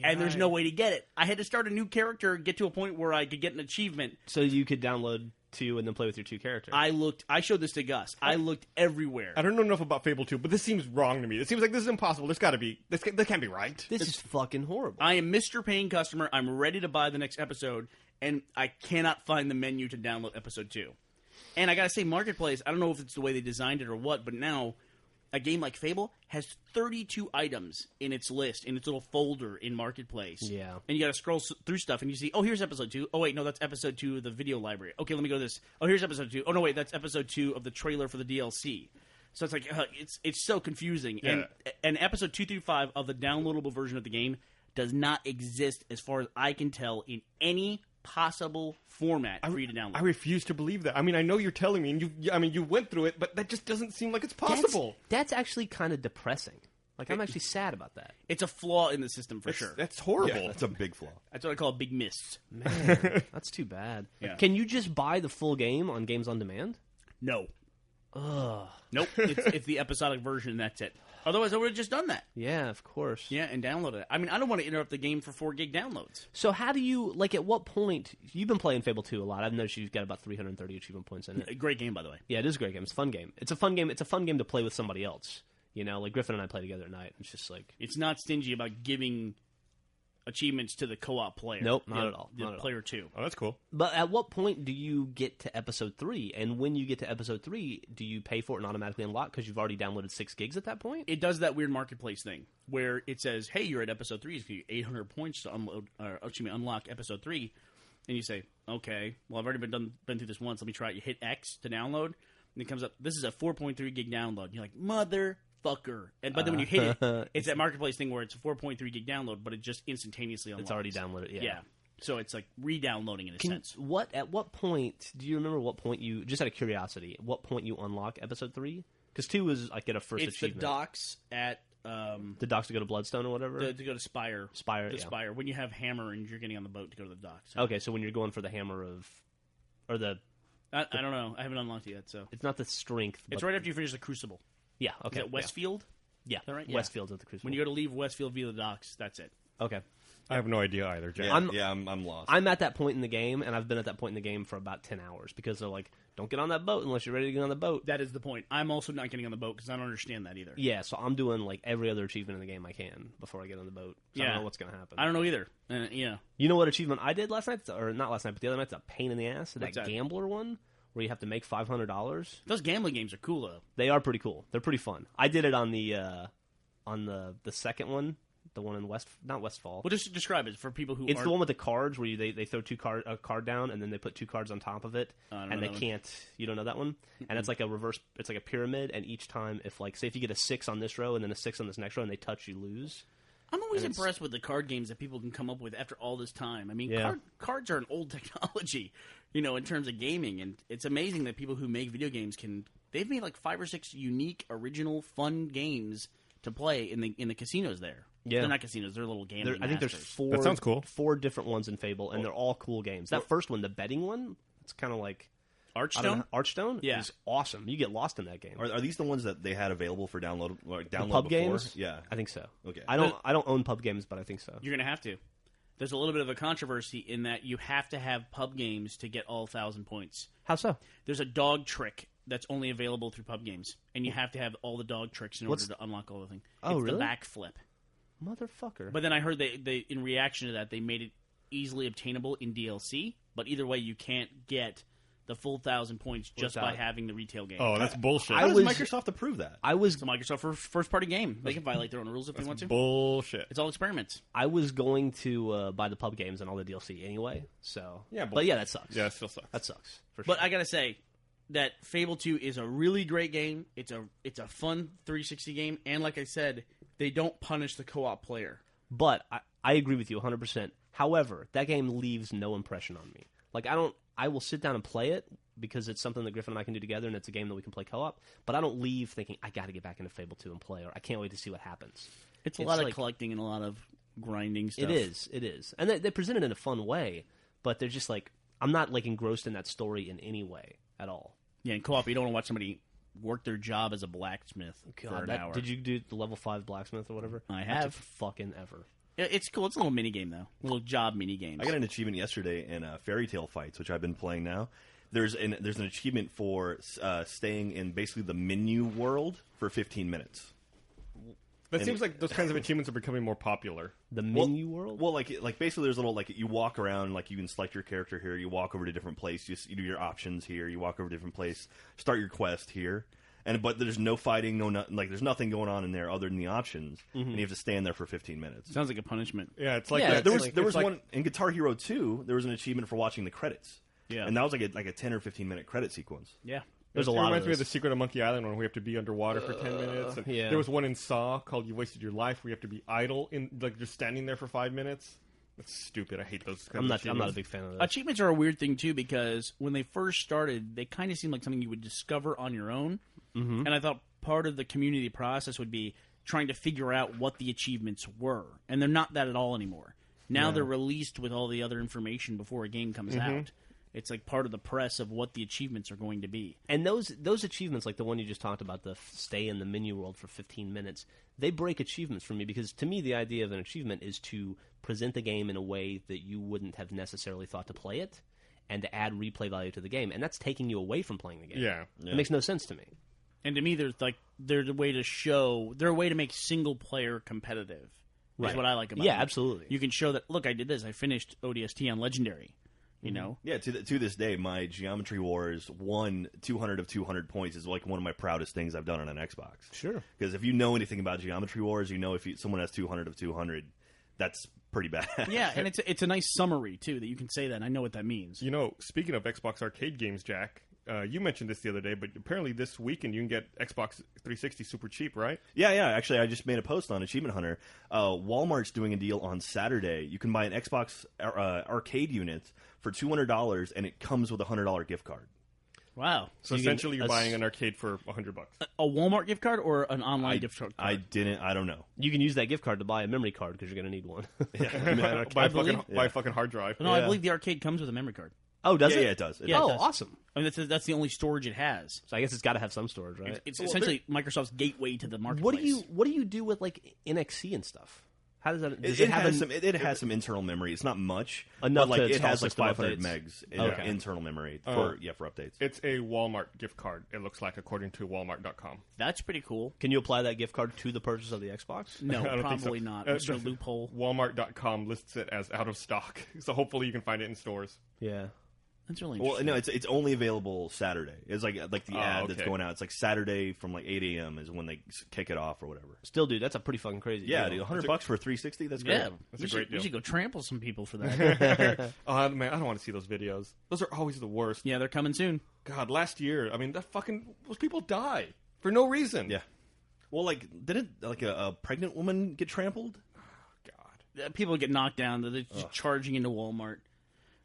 S4: And there's no way to get it. I had to start a new character, get to a point where I could get an achievement.
S2: So you could download 2 and then play with your 2 characters.
S4: I showed this to Gus. I looked everywhere.
S5: I don't know enough about Fable 2, but this seems wrong to me. It seems like this is impossible. This can't be right.
S2: This is fucking horrible.
S4: I am Mr. Paying Customer. I'm ready to buy the next episode, and I cannot find the menu to download episode 2. And I gotta say, Marketplace, I don't know if it's the way they designed it or what, but now a game like Fable has 32 items in its list, in its little folder in Marketplace.
S2: Yeah.
S4: And you gotta scroll through stuff, and you see, oh, here's episode 2. Oh, wait, no, that's episode 2 of the video library. Okay, let me go to this. Oh, here's episode 2. Oh, no, wait, that's episode 2 of the trailer for the DLC. So it's like, it's so confusing.
S5: Yeah.
S4: And episode 2 through 5 of the downloadable version of the game does not exist, as far as I can tell, in any possible format for you to download.
S5: I refuse to believe that. I mean, I know you're telling me, and you went through it, but that just doesn't seem like it's possible.
S2: That's actually kind of depressing. Like, I'm actually sad about that.
S4: It's a flaw in the system for sure.
S5: That's horrible.
S3: Yeah, that's a big flaw.
S4: That's what I call a big miss.
S2: Man, that's too bad.
S4: Yeah.
S2: Can you just buy the full game on Games on Demand?
S4: No.
S2: Ugh.
S4: Nope. It's the episodic version, and that's it. Otherwise, I would have just done that.
S2: Yeah, of course.
S4: Yeah, and download it. I mean, I don't want to interrupt the game for 4 gig downloads.
S2: So how do you, like, at what point, you've been playing Fable 2 a lot. I've noticed you've got about 330 achievement points in it.
S4: A great game, by the way.
S2: Yeah, it is a great game. It's a fun game. It's a fun game. It's a fun game to play with somebody else. You know, like Griffin and I play together at night. It's just like...
S4: It's not stingy about giving achievements to the co-op player.
S2: Nope, not at all.
S4: The
S2: Not at all.
S4: player 2.
S5: Oh, that's cool.
S2: But at what point do you get to episode 3? And when you get to episode 3, do you pay for it and automatically unlock because you've already downloaded 6 gigs at that point?
S4: It does that weird Marketplace thing where it says, hey, you're at episode 3. It's going to give you 800 points to unlock episode 3. And you say, okay, well, I've already been through this once. Let me try it. You hit X to download, and it comes up, this is a 4.3 gig download. And you're like, motherfucker. But then when you hit it, it's that Marketplace thing where it's a 4.3 gig download, but it just instantaneously unlocks.
S2: It's already downloaded, yeah.
S4: Yeah. So it's like re-downloading in a sense.
S2: At what point, do you remember what point you, just out of curiosity, what point you unlock episode 3? Because 2 was like at a first
S4: It's the
S2: achievement.
S4: docks at...
S2: the docks to go to Bloodstone or whatever?
S4: to go to Spire.
S2: Spire,
S4: The
S2: yeah.
S4: Spire. When you have Hammer and you're getting on the boat to go to the docks.
S2: Okay, so when you're going for the hammer of, or the,
S4: I don't know. I haven't unlocked it yet, so...
S2: it's not the strength.
S4: It's
S2: but,
S4: right after you finish the Crucible.
S2: Yeah, okay.
S4: Is that Westfield?
S2: Yeah,
S4: that right?
S2: Westfield's at the Crucible.
S4: When you go to leave Westfield via the docks, that's it.
S2: Okay.
S5: I have no idea either, Jack.
S3: Yeah, I'm lost.
S2: I'm at that point in the game, and I've been at that point in the game for about 10 hours, because they're like, don't get on that boat unless you're ready to get on the boat.
S4: That is the point. I'm also not getting on the boat because I don't understand that either.
S2: Yeah, so I'm doing like every other achievement in the game I can before I get on the boat. So I
S4: Yeah.
S2: don't know what's going to happen.
S4: I don't know either. Yeah.
S2: You know what achievement I did last night? Or not last night, but the other night's a pain in the ass. That
S4: What's that?
S2: gambler one where you have to make $500.
S4: Those gambling games are cool, though.
S2: They are pretty cool. They're pretty fun. I did it on the second one The one in not Westfall.
S4: Well, just describe it for people who.
S2: It's the one with the cards where they throw a card down and then they put 2 cards on top of it, and they can't. You don't know that one? And it's like a reverse. It's like a pyramid, and each time, if like say if you get a 6 on this row and then a 6 on this next row, and they touch, you lose.
S4: I'm always impressed with the card games that people can come up with after all this time. I mean, cards are an old technology, in terms of gaming, and it's amazing that people who make video games they've made like 5 or 6 unique, original, fun games to play in the casinos there. Yeah. They're not casinos, they're little gambling
S2: I think there's
S4: masters.
S2: 4
S5: that sounds cool.
S2: 4 different ones in Fable, and they're all cool games. That first one, the betting one, it's kind of like Archstone is awesome. You get lost in that game.
S3: Are these the ones that they had available for download
S2: pub
S3: before?
S2: Games?
S3: Yeah,
S2: I think so.
S3: Okay,
S2: I don't own pub games, but I think so.
S4: You're gonna have to. There's a little bit of a controversy in that you have to have pub games to get all 1,000 points.
S2: How so?
S4: There's a dog trick that's only available through pub games, and you have to have all the dog tricks in order to unlock all the things.
S2: Oh,
S4: it's
S2: really?
S4: The backflip.
S2: Motherfucker.
S4: But then I heard they in reaction to that, they made it easily obtainable in DLC, but either way, you can't get the full 1,000 points just by having the retail game.
S5: Oh, that's bullshit.
S3: How does Microsoft approve that?
S4: It's a Microsoft first-party game. They can violate their own rules if they want to.
S5: Bullshit.
S4: It's all experiments.
S2: I was going to buy the pub games and all the DLC anyway, so...
S5: Yeah,
S2: but that sucks.
S5: Yeah, it still sucks.
S2: That sucks, for sure.
S4: But I gotta say that Fable 2 is a really great game. It's a fun 360 game, and like I said, they don't punish the co-op player.
S2: But I agree with you 100%. However, that game leaves no impression on me. Like, I will sit down and play it because it's something that Griffin and I can do together, and it's a game that we can play co-op. But I don't leave thinking, I got to get back into Fable 2 and play, or I can't wait to see what happens.
S4: It's a lot of collecting and a lot of grinding stuff.
S2: It is. And they present it in a fun way, but they're just like, I'm not like engrossed in that story in any way at all.
S4: Yeah, in co-op, you don't want to watch somebody work their job as a blacksmith for an hour.
S2: Did you do the level 5 blacksmith or whatever?
S4: I have.
S2: That took fucking ever.
S4: Yeah, it's cool. It's a little mini game though, a little job mini game.
S3: I got an achievement yesterday in Fairy Tale Fights, which I've been playing now. There's an achievement for staying in basically the menu world for 15 minutes.
S5: That seems like those kinds of achievements are becoming more popular.
S2: The menu world?
S3: Well, like basically there's little, like, you walk around, like, you can select your character here, you walk over to a different place, you do your options here, you walk over to a different place, start your quest here. But there's no fighting, there's nothing going on in there other than the options, and you have to stand there for 15 minutes.
S4: Sounds like a punishment.
S5: Yeah, it's like
S3: there was one in Guitar Hero 2. There was an achievement for watching the credits.
S4: Yeah,
S3: and that was like a 10 or 15 minute credit sequence.
S4: Yeah,
S2: there's a lot. It
S5: reminds me of the Secret of Monkey Island when we have to be underwater for 10 minutes. And there was one in Saw called "You Wasted Your Life," where you have to be idle just standing there for 5 minutes. That's stupid. I hate those.
S2: I'm not a big fan of that.
S4: Achievements are a weird thing too because when they first started, they kind of seemed like something you would discover on your own. And I thought part of the community process would be trying to figure out what the achievements were, and they're not that at all anymore. Now they're released with all the other information before a game comes out. It's like part of the press of what the achievements are going to be.
S2: And those achievements, like the one you just talked about, the stay in the menu world for 15 minutes, they break achievements for me because to me the idea of an achievement is to present the game in a way that you wouldn't have necessarily thought to play it and to add replay value to the game, and that's taking you away from playing the game.
S5: Yeah.
S2: It makes no sense to me.
S4: And to me, they're a way to make single player competitive. Right. Is what I like about it.
S2: Yeah, absolutely.
S4: You can show that, look, I did this. I finished ODST on Legendary. You know?
S3: Yeah, to this day, my Geometry Wars 200 of 200 points is like one of my proudest things I've done on an Xbox.
S2: Sure.
S3: Because if you know anything about Geometry Wars, you know if someone has 200 of 200, that's pretty bad.
S4: Yeah, and it's a nice summary, too, that you can say that. I know what that means.
S5: Speaking of Xbox arcade games, Jack, you mentioned this the other day, but apparently this weekend you can get Xbox 360 super cheap, right?
S3: Yeah. Actually, I just made a post on Achievement Hunter. Walmart's doing a deal on Saturday. You can buy an Xbox arcade unit for $200, and it comes with a $100 gift card.
S4: Wow.
S5: So essentially you're buying an arcade for $100.
S4: A Walmart gift card or an online gift card?
S3: I don't know.
S2: You can use that gift card to buy a memory card because you're going to need one.
S5: Buy a fucking hard drive.
S4: No, I believe the arcade comes with a memory card.
S2: Oh, does it?
S3: Yeah, it does.
S4: Yeah, it does.
S2: Awesome.
S4: I mean, that's the only storage it has.
S2: So I guess it's got to have some storage, right?
S4: It's essentially Microsoft's gateway to the marketplace.
S2: What do you do with like NXC and stuff? How does that?
S3: It has some internal memory. It's not much,
S2: enough.
S3: But
S2: It
S3: has like 500 megs in
S2: Okay.
S3: internal memory for updates.
S5: It's a Walmart gift card. It looks like, according to Walmart.com.
S4: That's pretty cool.
S2: Can you apply that gift card to the purchase of the Xbox?
S4: No,
S5: I don't
S4: probably
S5: think so.
S4: not. It's a loophole.
S5: Walmart.com lists it as out of stock, so hopefully you can find it in stores.
S2: Yeah.
S4: That's really
S3: Well,
S4: interesting.
S3: no, it's only available Saturday. It's like the ad that's
S5: okay.
S3: going out. It's like Saturday from like 8 a.m. is when they kick it off or whatever.
S2: Still, dude, that's a pretty fucking crazy.
S3: Yeah,
S2: deal.
S3: dude, $100 for 360. That's great.
S4: Yeah,
S5: That's a great deal.
S4: We should go trample some people for that.
S5: Oh man, I don't want to see those videos. Those are always the worst.
S4: Yeah, they're coming soon.
S5: God, last year, I mean, those people die for no reason.
S3: Yeah. Well, like, didn't like a pregnant woman get trampled?
S5: God.
S4: People get knocked down. They're just charging into Walmart.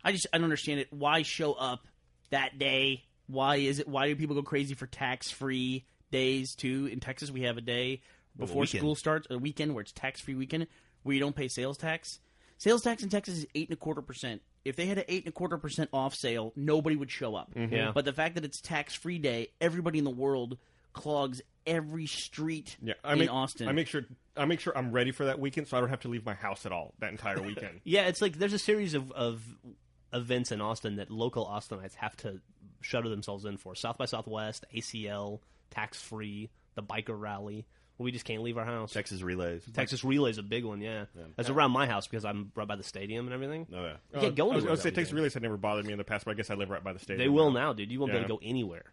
S4: I don't understand it. Why show up that day? Why do people go crazy for tax-free days too? In Texas, we have a day before school starts, a weekend where it's tax-free weekend where you don't pay sales tax. Sales tax in Texas is 8.25%. If they had an 8.25% off sale, nobody would show up.
S5: Mm-hmm.
S2: Yeah.
S4: But the fact that it's tax-free day, everybody in the world clogs every street in Austin.
S5: I make sure I'm ready for that weekend, so I don't have to leave my house at all that entire weekend.
S2: Yeah, it's like there's a series of events in Austin that local Austinites have to shutter themselves in for. South by Southwest, ACL, tax-free, the biker rally. We just can't leave our house.
S3: Texas Relays.
S2: Texas Relay is a big one, yeah. That's around my house because I'm right by the stadium and everything.
S3: Oh, yeah.
S2: You can't go
S5: I was
S2: anywhere.
S5: going to say Texas Relays had never bothered me in the past, but I guess I live right by the stadium.
S2: They will now, dude. You won't be able to
S5: Yeah.
S2: go anywhere.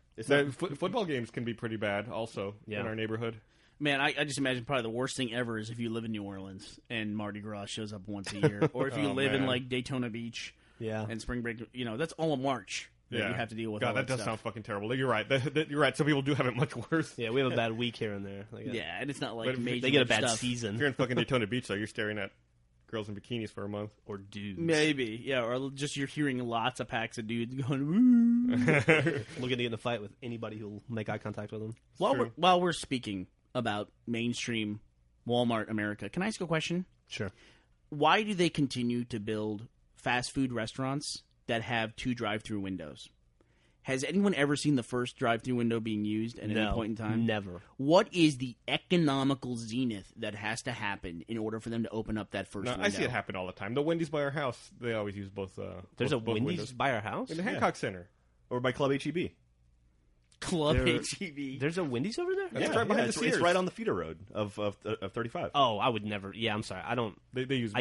S5: Football games can be pretty bad also
S2: Yeah.
S5: in our neighborhood.
S4: Man, I just imagine probably the worst thing ever is if you live in New Orleans and Mardi Gras shows up once a year, or if you
S5: Oh,
S4: live in
S5: man.
S4: like Daytona Beach
S2: Yeah.
S4: and spring break. That's all of March that you have to deal with.
S5: God,
S4: all
S5: that does
S4: stuff.
S5: sound fucking terrible. You're right. You're right. Some people do have it much worse.
S2: Yeah, we have a bad week here and there. Like,
S4: Yeah, and it's not like
S5: But if
S4: major.
S2: they get a
S4: league
S2: bad
S4: stuff.
S2: season.
S5: If you're in fucking Daytona Beach, though, you're staring at girls in bikinis for a month.
S2: Or dudes.
S4: Maybe, yeah, or just you're hearing lots of packs of dudes going. Woo.
S2: Looking to get in a fight with anybody who'll make eye contact with them.
S4: While we're speaking about mainstream Walmart America, can I ask a question?
S2: Sure.
S4: Why do they continue to build fast food restaurants that have 2 drive-through windows? Has anyone ever seen the first drive-through window being used at any point in time?
S2: Never.
S4: What is the economical zenith that has to happen in order for them to open up that first
S5: No,
S4: window?
S5: I see it happen all the time. The Wendy's by our house, they always use both.
S2: There's
S5: both
S2: a Wendy's
S5: windows.
S2: by our house?
S5: In the Hancock Center.
S3: Or by Club HEB.
S4: Club
S2: There-
S4: HEB.
S2: There's a Wendy's over there?
S5: That's right behind the
S3: it's
S5: Sears.
S3: right on the feeder road of 35.
S2: Oh, I would never. Yeah, I'm sorry. I don't.
S5: They use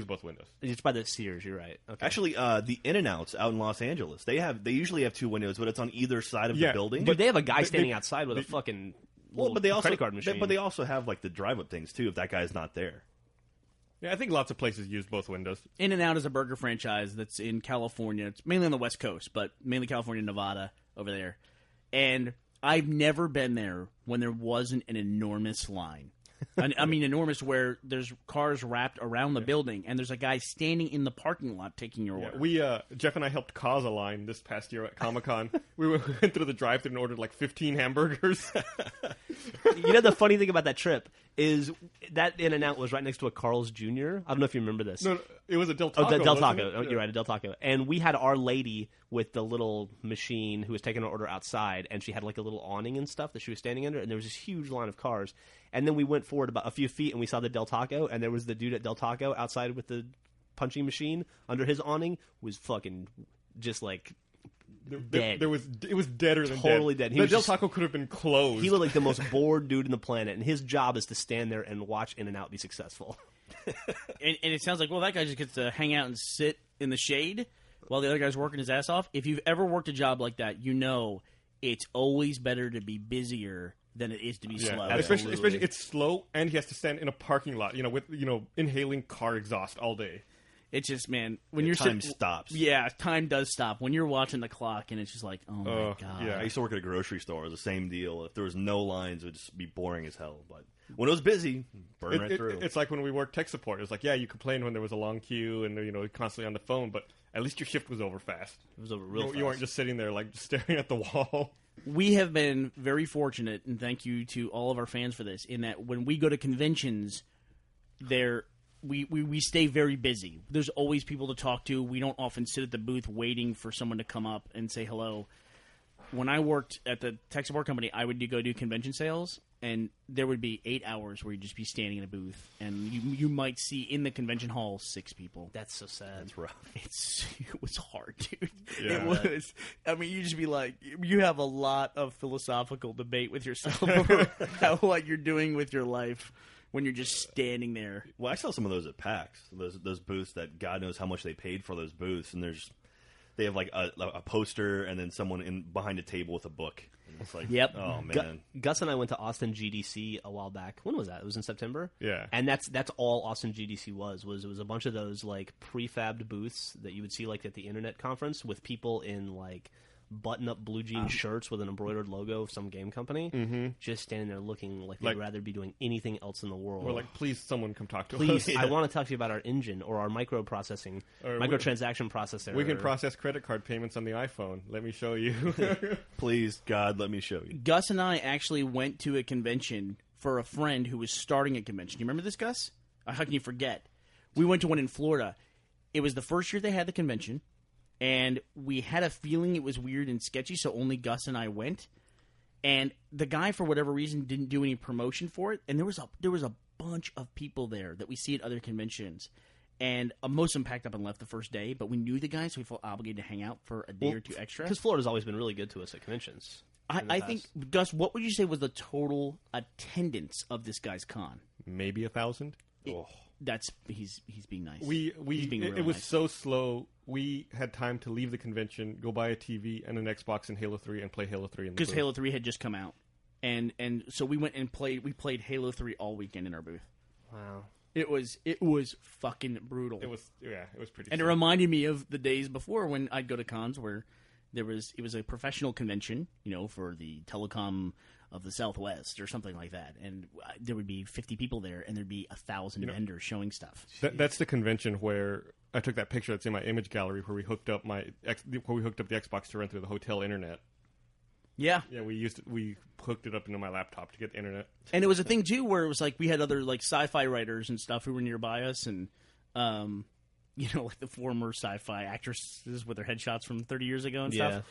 S5: both windows.
S2: It's by the Sears. You're right. Okay.
S3: Actually, the In-N-Outs out in Los Angeles, they usually have 2 windows, but it's on either side of the
S5: Yeah,
S3: building.
S2: Dude, they have a guy
S5: they-
S2: standing outside with a fucking
S3: but they also
S2: credit card machine.
S3: but they also have like the drive-up things too. If that guy's not there,
S5: Yeah, I think lots of places use both windows.
S4: In-N-Out is a burger franchise that's in California. It's mainly on the West Coast, but mainly California, Nevada, over there. And I've never been there when there wasn't an enormous line. I mean, enormous where there's cars wrapped around the building, and there's a guy standing in the parking lot taking your order.
S5: We Jeff and I helped cause a line this past year at Comic-Con. we went through the drive-thru and ordered like 15 hamburgers.
S2: You know the funny thing about that trip is that In-N-Out was right next to a Carl's Jr. I don't know if you remember this.
S5: No, it was a Del
S2: Oh,
S5: Taco.
S2: the Del
S5: wasn't
S2: Taco.
S5: it?
S2: Oh, you're right, a Del Taco. And we had our lady with the little machine who was taking our order outside, and she had like a little awning and stuff that she was standing under, and there was this huge line of cars. And then we went forward about a few feet, and we saw the Del Taco, and there was the dude at Del Taco outside with the punching machine under his awning was fucking just like dead.
S5: It was deader than
S2: Totally dead. He
S5: The
S2: was
S5: Del
S2: just-
S5: Taco could have been closed.
S2: He looked like the most bored dude in the planet, and his job is to stand there and watch In-N-Out be successful.
S4: And it sounds like, well, that guy just gets to hang out and sit in the shade while the other guy's working his ass off. If you've ever worked a job like that, you know it's always better to be busier than it is to be slow.
S5: Especially it's slow, and he has to stand in a parking lot, with inhaling car exhaust all day.
S4: It's just, man, when you're
S3: time
S4: sitting,
S3: stops.
S4: Yeah, time does stop when you're watching the clock, and it's just like, oh my god.
S5: yeah.
S3: I used to work at a grocery store. It was the same deal. If there was no lines, it would just be boring as hell. But when it was busy, burn right through.
S5: It's like when we worked tech support. It's like, yeah, you complained when there was a long queue and constantly on the phone, but at least your shift was over fast.
S2: It was over real fast.
S5: You weren't just sitting there like just staring at the wall.
S4: We have been very fortunate, and thank you to all of our fans for this, in that when we go to conventions, we stay very busy. There's always people to talk to. We don't often sit at the booth waiting for someone to come up and say hello. When I worked at the tech support company, I would go do convention sales, and there would be 8 hours where you'd just be standing in a booth, and you might see in the convention hall 6 people.
S2: That's so sad.
S3: That's rough.
S4: It was hard, dude.
S5: Yeah.
S4: It was. I mean, you just be like, you have a lot of philosophical debate with yourself over what you're doing with your life when you're just standing there.
S3: Well, I saw some of those at PAX. Those booths that God knows how much they paid for those booths, and there's they have like a poster and then someone behind a table with a book. And it's like,
S4: Yep.
S3: oh man.
S2: Gus and I went to Austin GDC a while back. When was that? It was in September.
S5: Yeah.
S2: And that's all Austin GDC was it was a bunch of those like prefabbed booths that you would see like at the internet conference with people in like button-up blue jean shirts with an embroidered logo of some game company, just standing there looking like they'd rather be doing anything else in the world.
S5: Or like, please, someone come talk to
S2: Please,
S5: us.
S2: I want to talk to you about our engine or our microtransaction processor.
S5: We can process credit card payments on the iPhone. Let me show you.
S3: Please, God, let me show you.
S4: Gus and I actually went to a convention for a friend who was starting a convention. You remember this, Gus? How can you forget? We went to one in Florida. It was the first year they had the convention. And we had a feeling it was weird and sketchy, so only Gus and I went. And the guy, for whatever reason, didn't do any promotion for it. And there was a bunch of people there that we see at other conventions. And most of them packed up and left the first day. But we knew the guy, so we felt obligated to hang out for a day or two extra.
S2: Because Florida's always been really good to us at conventions.
S4: I think, Gus, what would you say was the total attendance of this guy's con?
S5: Maybe 1,000.
S4: He's being nice.
S5: It was so slow. We had time to leave the convention, go buy a TV and an Xbox and Halo 3 and play Halo 3 in the booth.
S4: Because Halo 3 had just come out. And so we went and played Halo 3 all weekend in our booth.
S2: Wow.
S4: It was fucking brutal.
S5: It was pretty
S4: And
S5: slow.
S4: it reminded me of the days before when I'd go to cons where it was a professional convention, for the telecom of the Southwest or something like that, and there would be 50 people there, and there'd be 1,000 vendors showing stuff.
S5: That's the convention where I took that picture that's in my image gallery where we hooked up the Xbox to run through the hotel internet.
S4: Yeah,
S5: Yeah, we hooked it up into my laptop to get the internet.
S4: and it was a thing too where it was like we had other like sci-fi writers and stuff who were nearby us, and like the former sci-fi actresses with their headshots from 30 years ago and stuff.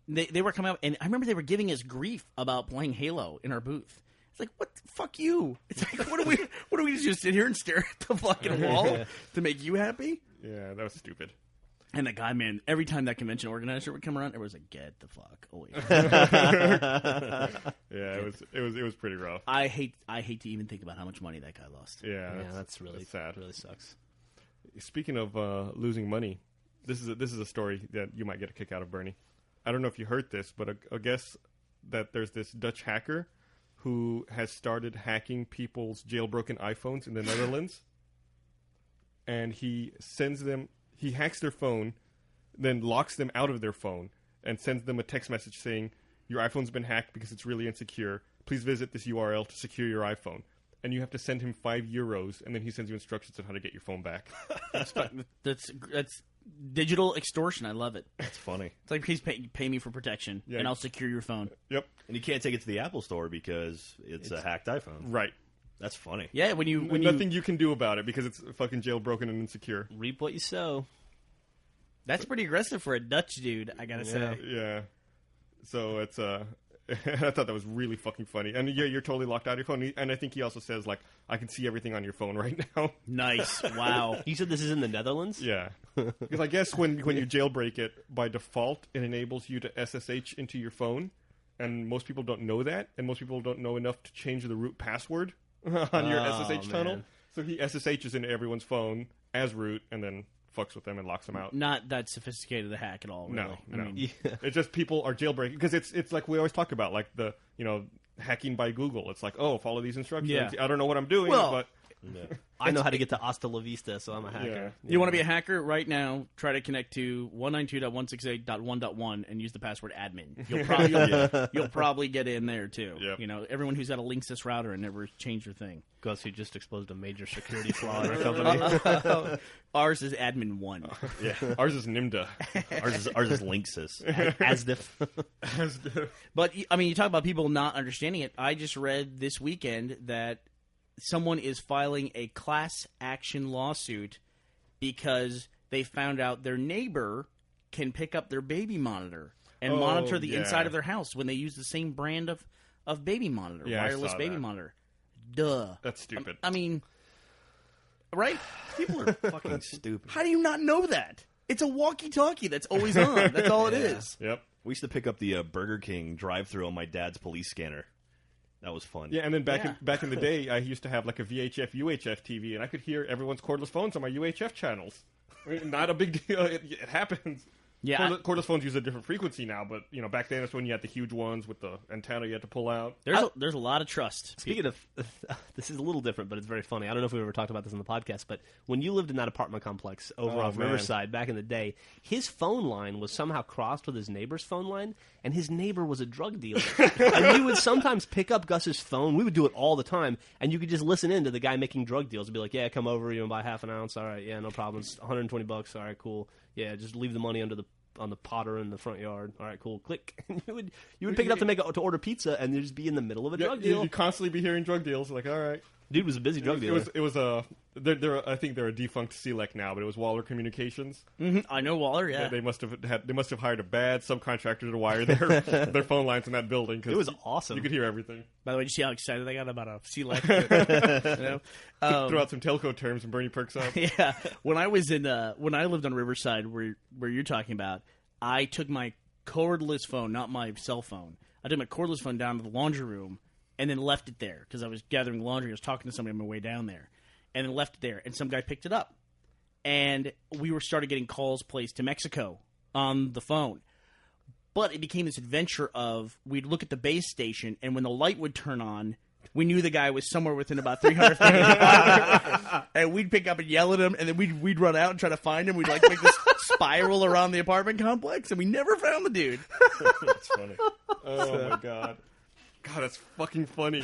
S4: They were coming up, and I remember they were giving us grief about playing Halo in our booth. It's like, what? Fuck you! It's like, what do we just sit here and stare at the fucking wall to make you happy?
S5: Yeah, that was stupid.
S4: And the guy, man, every time that convention organizer would come around, everyone was like, "Get the fuck away!"
S5: Yeah, it was pretty rough.
S4: I hate to even think about how much money that guy lost.
S5: Yeah,
S2: That's really
S5: sad.
S2: Really sucks.
S5: Speaking of losing money, this is a story that you might get a kick out of, Bernie. I don't know if you heard this, but I guess that there's this Dutch hacker who has started hacking people's jailbroken iPhones in the Netherlands, and he hacks their phone, then locks them out of their phone, and sends them a text message saying, "Your iPhone's been hacked because it's really insecure. Please visit this URL to secure your iPhone." And you have to send him €5, and then he sends you instructions on how to get your phone back.
S4: That's digital extortion. I love it.
S3: It's funny.
S4: It's like, please pay me for protection, and I'll secure your phone.
S5: Yep.
S3: And you can't take it to the Apple Store because it's a hacked iPhone.
S5: Right.
S3: That's funny.
S4: Yeah,
S5: Nothing you can do about it because it's fucking jailbroken and insecure.
S2: Reap what you sow.
S4: That's pretty aggressive for a Dutch dude, I gotta say.
S5: Yeah. So it's I thought that was really fucking funny. And yeah, you're totally locked out of your phone. And I think he also says, like, I can see everything on your phone right now.
S4: Nice. Wow.
S2: You said this is in the Netherlands?
S5: Yeah. Because I guess when you jailbreak it, by default, it enables you to SSH into your phone. And most people don't know that. And most people don't know enough to change the root password on your SSH tunnel. So he SSHs into everyone's phone as root and then fucks with them and locks them out.
S4: Not that sophisticated a hack at all, really.
S5: No.
S4: I mean,
S5: It's just people are jailbreaking because it's like we always talk about, like the hacking by Google. It's like, oh, follow these instructions.
S4: Yeah.
S5: I don't know what I'm doing,
S4: Well,
S5: but
S2: I know how to get to Hasta La Vista, so I'm a hacker.
S5: Yeah.
S4: you want to be a hacker right now? Try to connect to 192.168.1.1 and use the password admin. You'll probably get in there too.
S5: Yep.
S4: Everyone who's got a Linksys router and never changed their thing.
S2: Gus, you just exposed a major security flaw in our company.
S4: Ours is admin 1.
S5: yeah, ours is NIMDA.
S3: Ours is Linksys.
S2: As if.
S4: But I mean, you talk about people not understanding it. I just read this weekend that someone is filing a class action lawsuit because they found out their neighbor can pick up their baby monitor and monitor the inside of their house when they use the same brand of baby monitor, wireless baby monitor. Duh.
S5: That's stupid.
S4: I mean, right? People are
S3: Fucking stupid.
S4: How do you not know that? It's a walkie-talkie that's always on. That's all it is.
S5: Yep.
S3: We used to pick up the Burger King drive-thru on my dad's police scanner. That was fun.
S5: Yeah, and then back in the day, I used to have like a VHF, UHF TV, and I could hear everyone's cordless phones on my UHF channels. I mean, not a big deal. It happens.
S4: Yeah,
S5: Cordless phones use a different frequency now, but back then that's when you had the huge ones with the antenna you had to pull out.
S4: there's a lot of trust.
S2: Speaking of, this is a little different, but it's very funny. I don't know if we ever talked about this on the podcast, but when you lived in that apartment complex over off Riverside back in the day, his phone line was somehow crossed with his neighbor's phone line, and his neighbor was a drug dealer. And you would sometimes pick up Gus's phone. We would do it all the time, and you could just listen in to the guy making drug deals and be like, "Yeah, come over, buy half an ounce. All right, yeah, no problem. It's $120. All right, cool. Yeah, just leave the money on the potter in the front yard. All right, cool. Click." And you would pick it up to order pizza, and you'd just be in the middle of a drug deal.
S5: You'd constantly be hearing drug deals. Like, all right,
S2: dude was a busy drug dealer.
S5: It was I think they're a defunct CLEC now, but it was Waller Communications.
S4: Mm-hmm. I know Waller. Yeah,
S5: they must have hired a bad subcontractor to wire their phone lines in that building. Cause
S2: it was awesome.
S5: You could hear everything.
S4: By the way, did you see how excited I got about a CLEC?
S5: Throw out some telco terms and Bernie perks up.
S4: Yeah, when I lived on Riverside, where you're talking about, I took my cordless phone, not my cell phone. I took my cordless phone down to the laundry room and then left it there because I was gathering laundry. I was talking to somebody on my way down there, and then left it there. And some guy picked it up, and we started getting calls placed to Mexico on the phone. But it became this adventure of we'd look at the base station, and when the light would turn on, we knew the guy was somewhere within about 300 feet. And we'd pick up and yell at him, and then we'd run out and try to find him. We'd make this spiral around the apartment complex, and we never found the dude.
S5: That's funny. Oh, my God. God, that's fucking funny.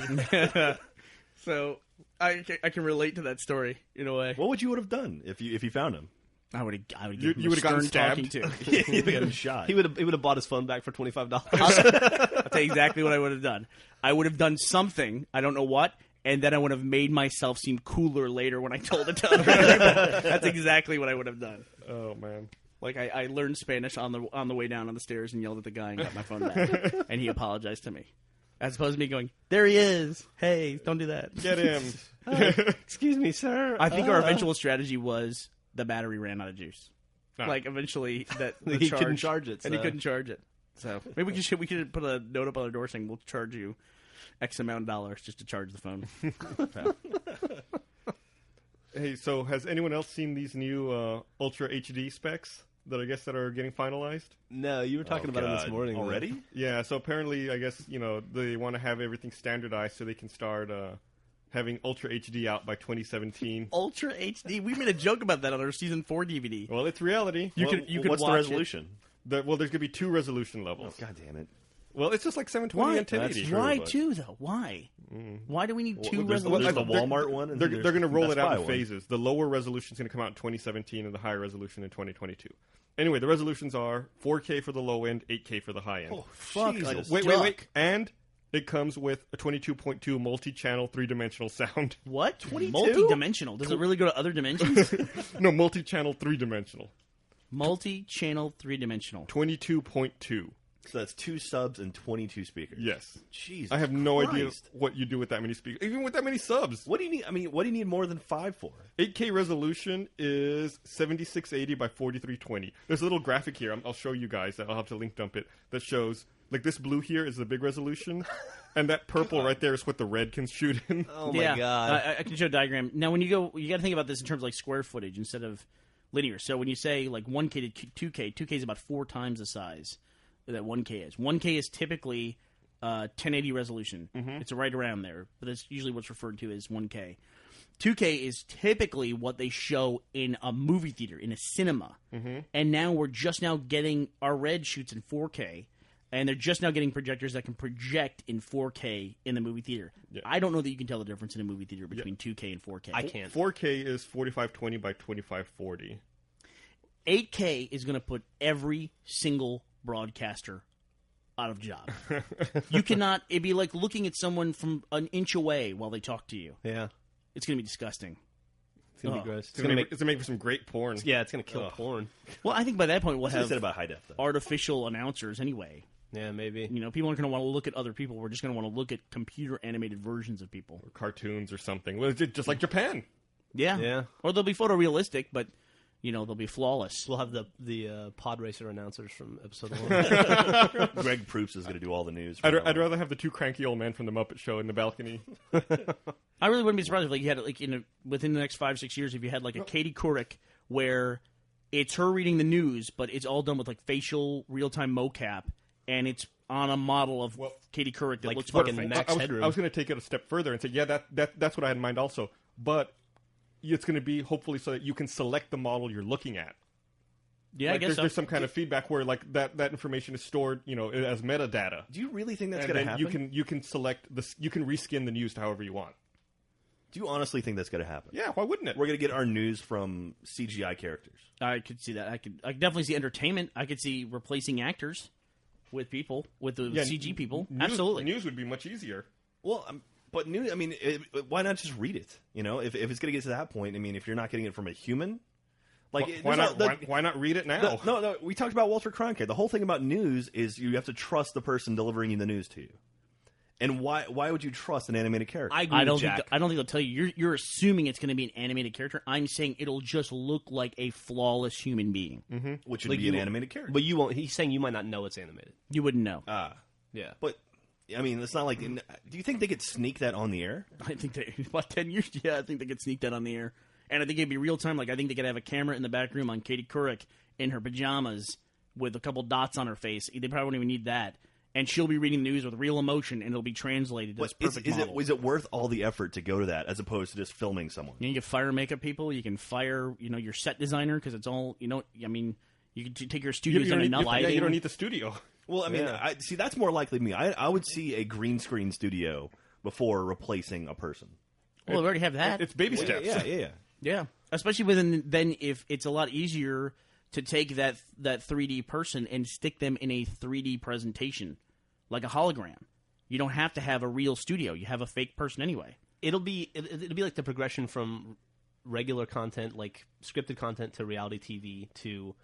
S4: So I can relate to that story in a way.
S3: What would you have done if you found him?
S4: I would have
S5: you would have gotten stabbed.
S3: You'd have gotten shot.
S2: He would have bought his phone back for $25.
S4: I'll tell you exactly what I would have done. I would have done something, I don't know what, and then I would have made myself seem cooler later when I told it to other people. That's exactly what I would have done.
S5: Oh, man.
S4: Like I learned Spanish on the way down on the stairs and yelled at the guy and got my phone back, and he apologized to me, as opposed to me going, "There he is! Hey, don't do that.
S5: Get him."
S2: Excuse me, sir.
S4: I think our eventual strategy was the battery ran out of juice.
S5: Oh.
S4: Like eventually that
S2: he couldn't charge it,
S4: and he couldn't charge it. So maybe we could put a note up on our door saying we'll charge you X amount of dollars just to charge the phone.
S5: Hey, so has anyone else seen these new Ultra HD specs that are getting finalized?
S2: No, you were talking about them this morning
S3: already.
S5: Yeah, so apparently, I guess they want to have everything standardized so they can start having Ultra HD out by 2017.
S4: Ultra HD. We made a joke about that on our season 4 DVD.
S5: Well, it's reality.
S4: You could
S3: what's the
S4: watch
S3: resolution?
S5: There's going to be 2 resolution levels.
S3: Oh, God damn it.
S5: Well, it's just like 720 and 1080.
S3: That's true.
S4: Why 2 though? Why? Why do we need 2 resolutions?
S3: There's the Walmart one. And
S5: They're going to roll it out in
S3: one.
S5: phases. The lower resolution is going to come out in 2017, and the higher resolution in 2022. Anyway, the resolutions are 4K for the low end, 8K for the high end.
S4: Oh, fuck.
S3: Jesus.
S5: Wait. And it comes with a 22.2 multi-channel 3-dimensional sound.
S4: What? 22? Multi-dimensional. Does it really go to other dimensions?
S5: No, multi-channel 3-dimensional.
S4: Multi-channel 3-dimensional.
S5: 22.2.
S3: So that's 2 subs and 22 speakers.
S5: Yes.
S3: Jesus
S5: I have no
S3: Christ.
S5: idea what you do with that many speakers. Even with that many subs.
S3: What do you need? I mean, what do you need more than 5 for?
S5: 8K resolution is 7680 by 4320. There's a little graphic here. I'll show you guys. I'll have to link dump it. That shows, like, this blue here is the big resolution, and that purple right there is what the red can shoot in.
S2: Oh my God!
S4: I can show a diagram. Now, when you got to think about this in terms of like square footage instead of linear. So when you say like 1K to 2K is about 4 times the size that 1K is. 1K is typically 1080 resolution. It's right around there, but that's usually what's referred to as 1K. 2K is typically what they show in a movie theater, in a cinema. And now we're just now getting our red shoots in 4K, and they're just now getting projectors that can project in 4K in the movie theater. Yeah. I don't know that you can tell the difference in a movie theater between 2K and 4K.
S2: I can't.
S5: 4K is 4520 by 2540.
S4: 8K is going to put every single broadcaster out of job. You cannot. It'd be like looking at someone from an inch away while they talk to you.
S2: Yeah,
S4: it's going to be disgusting.
S2: It's going to be gross.
S5: It's going to make for some great porn.
S2: Yeah, it's going to kill porn.
S4: Well, I think by that point we'll have
S3: said about high def, though.
S4: Artificial announcers anyway.
S2: Yeah, maybe.
S4: People aren't going to want to look at other people. We're just going to want to look at computer animated versions of people,
S5: or cartoons or something. Well, just like Japan.
S4: Yeah. Or they'll be photorealistic, but they'll be flawless.
S2: We'll have the pod racer announcers from episode 1.
S3: Greg Proops is going to do all the news.
S5: I'd rather have the 2 cranky old men from the Muppet Show in the balcony.
S4: I really wouldn't be surprised if you had within the next 5-6 years if you had like a Katie Couric where it's her reading the news, but it's all done with like facial real-time mocap, and it's on a model of Katie Couric that
S2: like
S4: looks
S2: fucking
S4: perfect.
S2: Max
S5: I
S2: Headroom.
S5: was going to take it a step further and say, yeah, that's what I had in mind also. But it's going to be hopefully so that you can select the model you're looking at.
S4: Yeah, I guess
S5: there's some kind of feedback where like that information is stored, as metadata.
S3: Do you really think that's
S5: And
S3: going to
S5: then
S3: happen?
S5: you can select you can reskin the news to however you want.
S3: Do you honestly think that's going to happen?
S5: Yeah, why wouldn't it?
S3: We're going to get our news from CGI characters.
S4: I could see that. I could definitely see entertainment. I could see replacing actors with people, with the CG people. Absolutely.
S5: News would be much easier.
S3: Well, but news. I mean, why not just read it? If it's going to get to that point, I mean, if you're not getting it from a human, like
S5: Why not read it now?
S3: No. We talked about Walter Cronkite. The whole thing about news is you have to trust the person delivering you the news to you. And why would you trust an animated character?
S2: I agree with Jack.
S4: I don't think they'll tell you. You're assuming it's going to be an animated character. I'm saying it'll just look like a flawless human being.
S3: Mm-hmm. Which would
S2: Like
S3: be an animated character.
S2: But you won't. He's saying you might not know it's animated.
S4: You wouldn't know.
S2: Yeah.
S3: But, I mean, it's not like... Do you think they could sneak that on the air?
S4: I think about 10 years. Yeah, I think they could sneak that on the air, and I think it'd be real time. Like I think they could have a camera in the back room on Katie Couric in her pajamas with a couple dots on her face. They probably won't even need that. And she'll be reading the news with real emotion, and it'll be translated to this perfect model.
S3: Is it worth all the effort to go to that as opposed to just filming someone?
S4: You can fire makeup people. You can fire, your set designer because it's all, I mean, you can take your studios on enough lighting.
S5: You don't need the studio.
S3: Well, I mean, see, that's more likely to me. I would see a green screen studio before replacing a person.
S4: Well, we already have that.
S5: It's baby steps.
S4: Yeah, especially then if it's a lot easier to take that 3D person and stick them in a 3D presentation, like a hologram. You don't have to have a real studio. You have a fake person anyway.
S2: It'll be like the progression from regular content, like scripted content, to reality TV to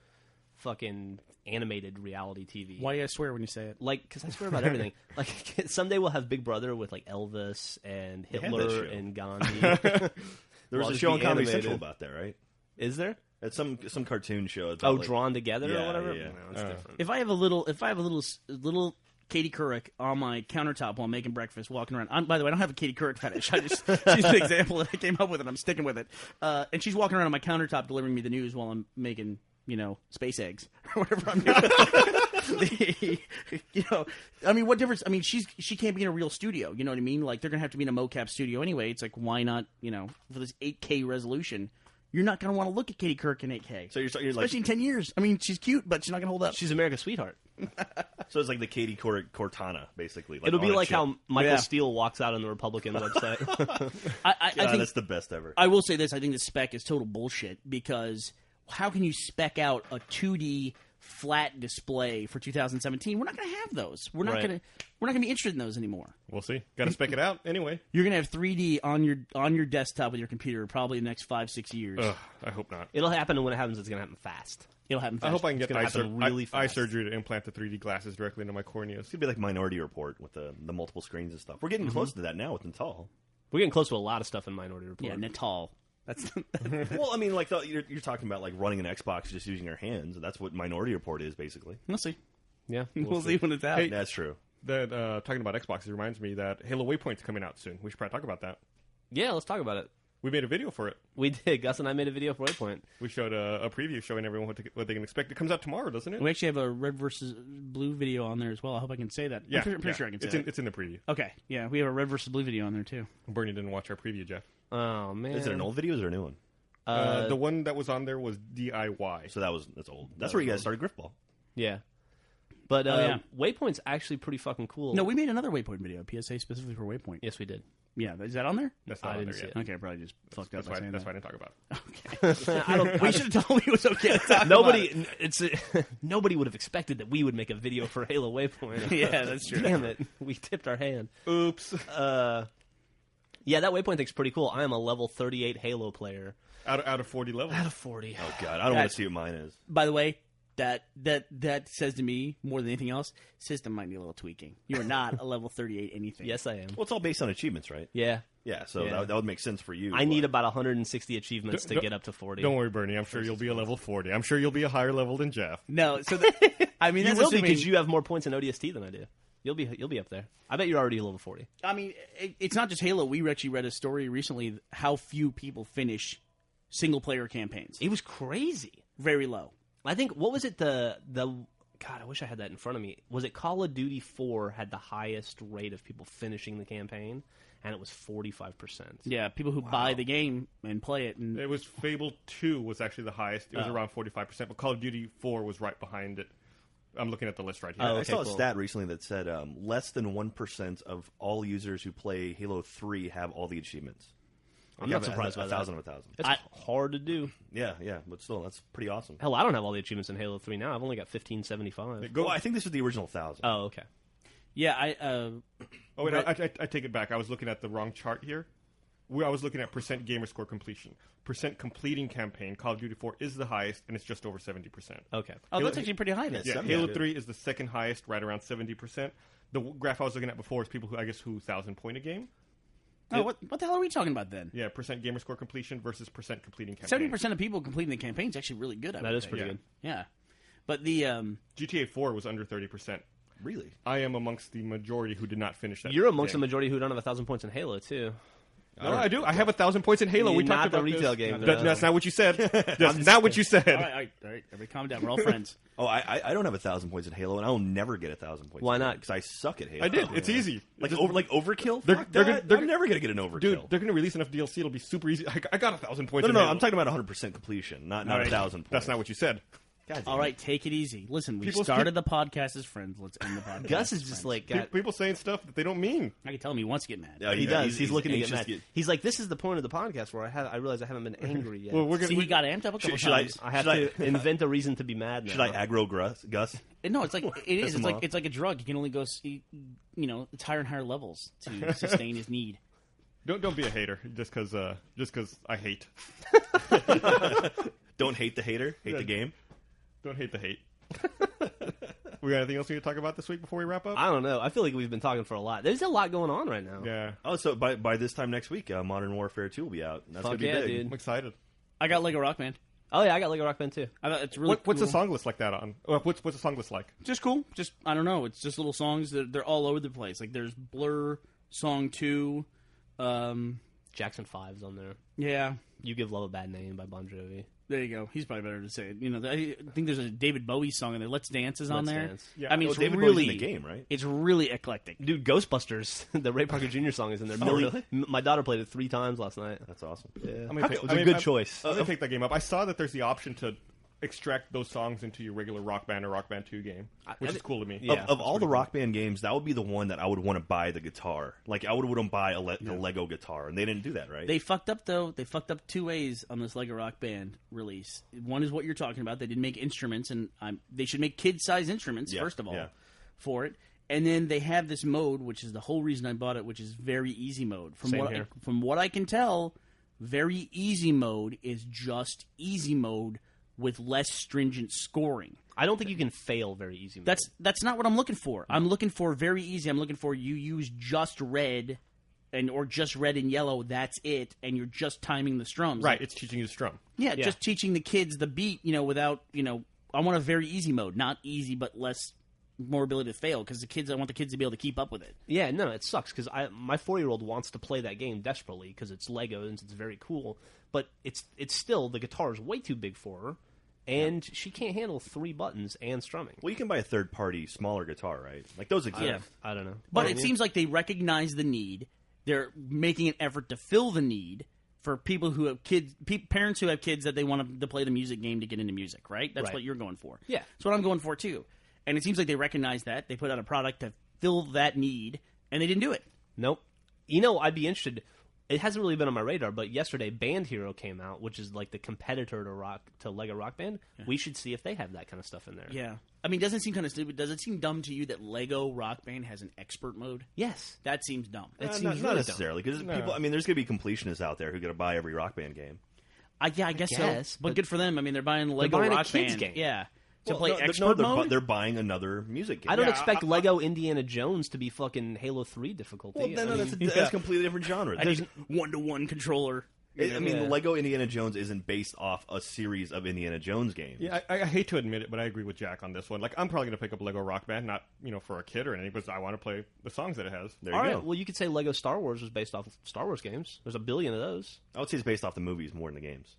S2: fucking animated reality TV.
S4: Why do you swear when you say it?
S2: Like, because I swear about everything. Like, someday we'll have Big Brother with like Elvis and Hitler and Gandhi.
S3: There was a show on Comedy Central about that, right?
S2: Is there?
S3: It's some cartoon show. About,
S2: Drawn Together or whatever.
S3: Yeah.
S2: No, it's different.
S4: If I have a little Katie Couric on my countertop while making breakfast, walking around. By the way, I don't have a Katie Couric fetish. She's an example that I came up with, and I'm sticking with it. And she's walking around on my countertop delivering me the news while I'm making, space eggs or whatever I'm doing. I mean, what difference? I mean, she can't be in a real studio. You know what I mean? Like, they're gonna have to be in a mocap studio anyway. It's like, why not? For this 8K resolution. You're not going to want to look at Katie Couric in 8K.
S3: So you're
S4: especially
S3: like,
S4: in 10 years. I mean, she's cute, but she's not going to hold up.
S2: She's America's sweetheart.
S3: So it's like the Katie Couric Cortana, basically. Like
S2: It'll be like how Michael
S4: Yeah.
S2: Steele walks out on the Republican website.
S4: I think
S3: that's the best ever.
S4: I will say this. I think the spec is total bullshit because how can you spec out a 2D flat display for 2017? We're not going to have those. We're not
S2: Right.
S4: going to be interested in those anymore.
S5: We'll see. Got to spec it out anyway.
S4: You're going to have 3D on your desktop with your computer probably in the next 5-6 years.
S5: Ugh, I hope not.
S2: It'll happen, and when it happens, it's going to happen fast.
S4: It'll happen fast.
S5: I hope I can get
S2: gonna happen really
S5: eye
S2: fast.
S5: surgery to implant the 3D glasses directly into my corneas.
S3: It's gonna be like Minority Report with the multiple screens and stuff. We're getting close to that now with Natal.
S2: We're getting close to a lot of stuff in Minority Report.
S4: Yeah, Natal. That's
S3: Well, I mean, like you're talking about like running an Xbox just using your hands. That's what Minority Report is basically.
S4: We'll see.
S2: Yeah,
S4: We'll see when it's out.
S5: Hey,
S3: That's true.
S5: That talking about Xbox, it reminds me that Halo Waypoint's coming out soon. We should probably talk about that.
S2: Yeah, let's talk about it.
S5: We made a video for it.
S2: We did. Gus and I made a video for Waypoint.
S5: We showed a preview showing everyone what they can expect. It comes out tomorrow, doesn't it?
S4: We actually have a red versus blue video on there as well. I hope I can say that.
S5: Yeah,
S4: I'm pretty sure I can say
S5: it's
S4: that.
S5: It's in the preview.
S4: Okay, yeah, we have a red versus blue video on there too.
S5: Bernie didn't watch our preview, Jeff.
S2: Oh man,
S3: Is it an old video or is it a new one?
S5: The one that was on there was DIY.
S3: So that's old. That's where you guys started Griffball.
S2: Yeah, but
S4: yeah.
S2: Waypoint's actually pretty fucking cool.
S4: No, we made another Waypoint video, PSA specifically for Waypoint.
S2: Yes, we did.
S4: Yeah, is that on there?
S5: That's not
S2: I
S5: on
S2: didn't
S5: there
S2: see
S5: yet.
S2: it.
S4: Okay, I probably just fucked up
S5: That's
S4: by
S5: why
S4: saying
S5: that's
S4: that.
S5: why I didn't talk about it.
S2: I don't.
S4: We should have told me it was okay to talk about it.
S2: Nobody would have expected that we would make a video for Halo Waypoint.
S4: Yeah, that's true.
S2: Damn it, we tipped our hand.
S5: Oops.
S2: Yeah, that Waypoint thing's pretty cool. I am a level 38 Halo player.
S5: Out of 40 levels.
S2: Out of 40.
S3: Oh god, I don't want to see what mine is.
S4: By the way, that says to me more than anything else, system might need a little tweaking. You are not a level 38 anything.
S2: Yes, I am.
S3: Well, it's all based on achievements, right?
S2: Yeah.
S3: Yeah, so
S2: Yeah.
S3: that would make sense for you.
S2: I need about 160 achievements to
S5: Don't-
S2: get up to 40.
S5: Don't worry, Bernie. I'm sure you'll be a level 40. I'm sure you'll be a higher level than Jeff.
S4: No, so I mean,
S2: You
S4: that's
S2: will be
S4: assuming-
S2: because you have more points in ODST than I do. You'll be up there. I bet you're already level 40.
S4: I mean, it's not just Halo. We actually read a story recently how few people finish single-player campaigns.
S2: It was crazy.
S4: very low.
S2: I think, what was it, the God, I wish I had that in front of me. Was it Call of Duty 4 had the highest rate of people finishing the campaign, and it was 45%.
S4: Yeah, people who buy the game and play it. And
S5: It was Fable 2 was actually the highest. It was around 45%, but Call of Duty 4 was right behind it. I'm looking at the list right here.
S2: Oh,
S3: I
S2: okay,
S3: saw a
S2: cool.
S3: stat recently that said less than 1% of all users who play Halo 3 have all the achievements.
S2: I'm not surprised by that.
S3: 1,000 of 1,000.
S2: It's hard to do.
S3: Yeah, but still, that's pretty awesome.
S2: Hell, I don't have all the achievements in Halo 3 now. I've only got 1575.
S3: Well, I think this was the original 1,000.
S2: Oh, okay.
S4: yeah,
S5: Oh, wait, I take it back. I was looking at the wrong chart here. I was looking at percent gamer score completion. Percent completing campaign, Call of Duty 4 is the highest, and it's just over 70%.
S2: Okay.
S4: that's actually pretty high. Then.
S5: Yeah, Halo 3 is the second highest, right around 70%. The graph I was looking at before is people who 1,000-point a game.
S4: Oh, what the hell are we talking about then?
S5: Yeah, percent gamer score completion versus percent completing campaign.
S4: 70% of people completing the campaign is actually really good.
S2: That is pretty good.
S4: Yeah, but the
S5: GTA 4 was under 30%.
S3: Really?
S5: I am amongst the majority who did not finish that.
S2: You're amongst
S5: game.
S2: the majority who don't have 1,000 points in Halo, too.
S5: No, I do. I have 1,000 points in Halo.
S2: You're
S5: We
S2: not
S5: talked
S2: the
S5: about
S2: retail
S5: this.
S2: game,
S5: That-
S2: though.
S5: That's not what you said. That's not what you said.
S4: all right, everybody, calm down. We're all friends.
S3: Oh, I don't have 1,000 points in Halo, and I will never get 1,000 points.
S2: Why not?
S3: Because I suck at Halo.
S5: I did. It's easy.
S3: Like
S5: Just-
S3: overkill.
S5: They're-
S3: Fuck
S5: they're
S3: that.
S5: gonna-
S3: I'm never gonna get an overkill.
S5: Dude, they're going to release enough DLC. It'll be super easy. I got 1,000 points.
S3: no,
S5: in
S3: no,
S5: Halo.
S3: I'm talking about 100% completion, not
S5: All right.
S3: 1,000 points.
S5: That's not what you said.
S3: God damn
S4: All
S3: it.
S4: right, take it easy. Listen, we
S5: People-
S4: started the podcast as friends. Let's end the podcast.
S2: Gus
S4: as
S2: is just
S4: friends.
S2: like,
S5: People saying stuff that they don't mean.
S4: I can tell him he wants to get mad.
S3: Yeah,
S2: he does. He's looking to get
S3: anxious
S2: mad. He's like, this is the point of the podcast where I realize I haven't been angry yet.
S5: Well, we're
S4: See,
S5: gonna.
S4: he got amped up a couple
S3: Should I-
S4: times.
S2: I have
S3: should
S2: to invent a reason to be mad now.
S3: Should I aggro Gus?
S4: No, it's like it is.
S3: him
S4: It's like
S3: off.
S4: it's like a drug. You can only go, it's higher and higher levels to sustain his need.
S5: Don't be a hater just because I hate.
S3: Don't hate the hater. Hate the game.
S5: Don't hate the hate. We got anything else we need to talk about this week before we wrap up?
S2: I don't know. I feel like we've been talking for a lot. There's a lot going on right now.
S5: Yeah,
S3: Oh, so by this time next week, Modern Warfare 2 will be out. That's
S2: Fuck
S3: gonna be
S2: yeah,
S3: big.
S2: dude.
S5: I'm excited.
S4: I got Lego Rock Band.
S2: Oh, yeah, I got Lego Rock Band, too.
S4: I thought it's really.
S5: What's the
S4: cool.
S5: song list like that on? What's the song list like?
S4: Just cool. Just I don't know. It's just little songs that they're all over the place. Like there's Blur song 2.
S2: Jackson 5's on there.
S4: Yeah,
S2: You Give Love a Bad Name by Bon Jovi.
S4: there you go. He's probably better to say it. I think there's a David Bowie song in there. Let's Dance is on
S2: Let's
S4: there.
S2: Dance.
S5: Yeah.
S4: I mean,
S3: Oh,
S4: it's
S3: David
S4: really
S3: Bowie's in the game, right?
S4: It's really eclectic.
S2: Dude, Ghostbusters, the Ray Parker Jr. song is in there.
S3: really?
S2: My daughter played it 3 times last night.
S3: That's awesome.
S2: Yeah.
S5: I'm gonna
S2: It
S5: pick-
S2: was
S5: I
S2: a
S5: mean,
S2: good
S5: I'm-
S2: choice.
S5: I'm gonna pick that game up. I saw that there's the option to extract those songs into your regular Rock Band or Rock Band 2 game, which is cool to me.
S2: Yeah.
S3: Of all the Rock Band games, that would be the one that I would want to buy the guitar. Like I would want to buy a Lego guitar, and they didn't do that, right?
S4: They fucked up though. They fucked up 2 ways on this Lego Rock Band release. One is what you're talking about. They didn't make instruments, and they should make kid-size instruments
S3: Yeah,
S4: first of all
S3: yeah.
S4: for it. And then they have this mode, which is the whole reason I bought it, which is very easy mode. From
S2: Same here.
S4: from what I can tell, very easy mode is just easy mode with less stringent scoring.
S2: I don't think you can fail very easy.
S4: That's not what I'm looking for. I'm looking for very easy. I'm looking for you use just red or just red and yellow. That's it, and you're just timing the strums.
S5: Right, it's teaching you to strum.
S4: Yeah, just teaching the kids the beat. Without I want a very easy mode, not easy but more ability to fail because I want the kids to be able to keep up with it.
S2: Yeah, no, it sucks because my 4-year-old wants to play that game desperately because it's Lego and it's very cool. But it's still the guitar is way too big for her, and she can't handle 3 buttons and strumming.
S3: Well, you can buy a third-party smaller guitar, right? Like those exist.
S4: Yeah.
S2: I don't know,
S4: But it seems like they recognize the need. They're making an effort to fill the need for people who have kids, parents who have kids that they want to play the music game to get into music, right? That's
S2: Right.
S4: what you're going for.
S2: Yeah.
S4: That's what I'm going for, too. And it seems like they recognize that. They put out a product to fill that need, and they didn't do it.
S2: Nope. I'd be interested. It hasn't really been on my radar, but yesterday Band Hero came out, which is like the competitor to Lego Rock Band. Yeah. We should see if they have that kind of stuff in there.
S4: Yeah. I mean, doesn't it seem kind of stupid? Does it seem dumb to you that Lego Rock Band has an expert mode?
S2: Yes.
S4: That seems dumb.
S2: It seems
S3: not
S2: really
S3: necessarily, because people. I mean, there's going to be completionists out there who are going to buy every Rock Band game.
S4: I guess so. But
S2: but
S4: good for them. I mean, they're buying the Lego
S2: buying a
S4: Rock
S2: kids
S4: Band.
S2: game.
S4: Yeah. To
S3: Well,
S4: play
S3: no,
S4: expert mode?
S3: they're buying another music game.
S2: I don't
S5: Yeah,
S2: expect Lego Indiana Jones to be fucking Halo 3 difficulty.
S3: Well, no,
S2: I
S3: that's
S2: mean,
S3: a completely different genre.
S4: I need 1-to-1 controller.
S3: I mean,
S2: Yeah.
S3: Lego Indiana Jones isn't based off a series of Indiana Jones games.
S5: Yeah, I hate to admit it, but I agree with Jack on this one. Like, I'm probably going to pick up Lego Rock Band, not for a kid or anything, but I want to play the songs that it has.
S3: There you
S2: all
S3: go.
S2: right, well, you could say Lego Star Wars was based off of Star Wars games. There's a billion of those.
S3: I would say it's based off the movies more than the games.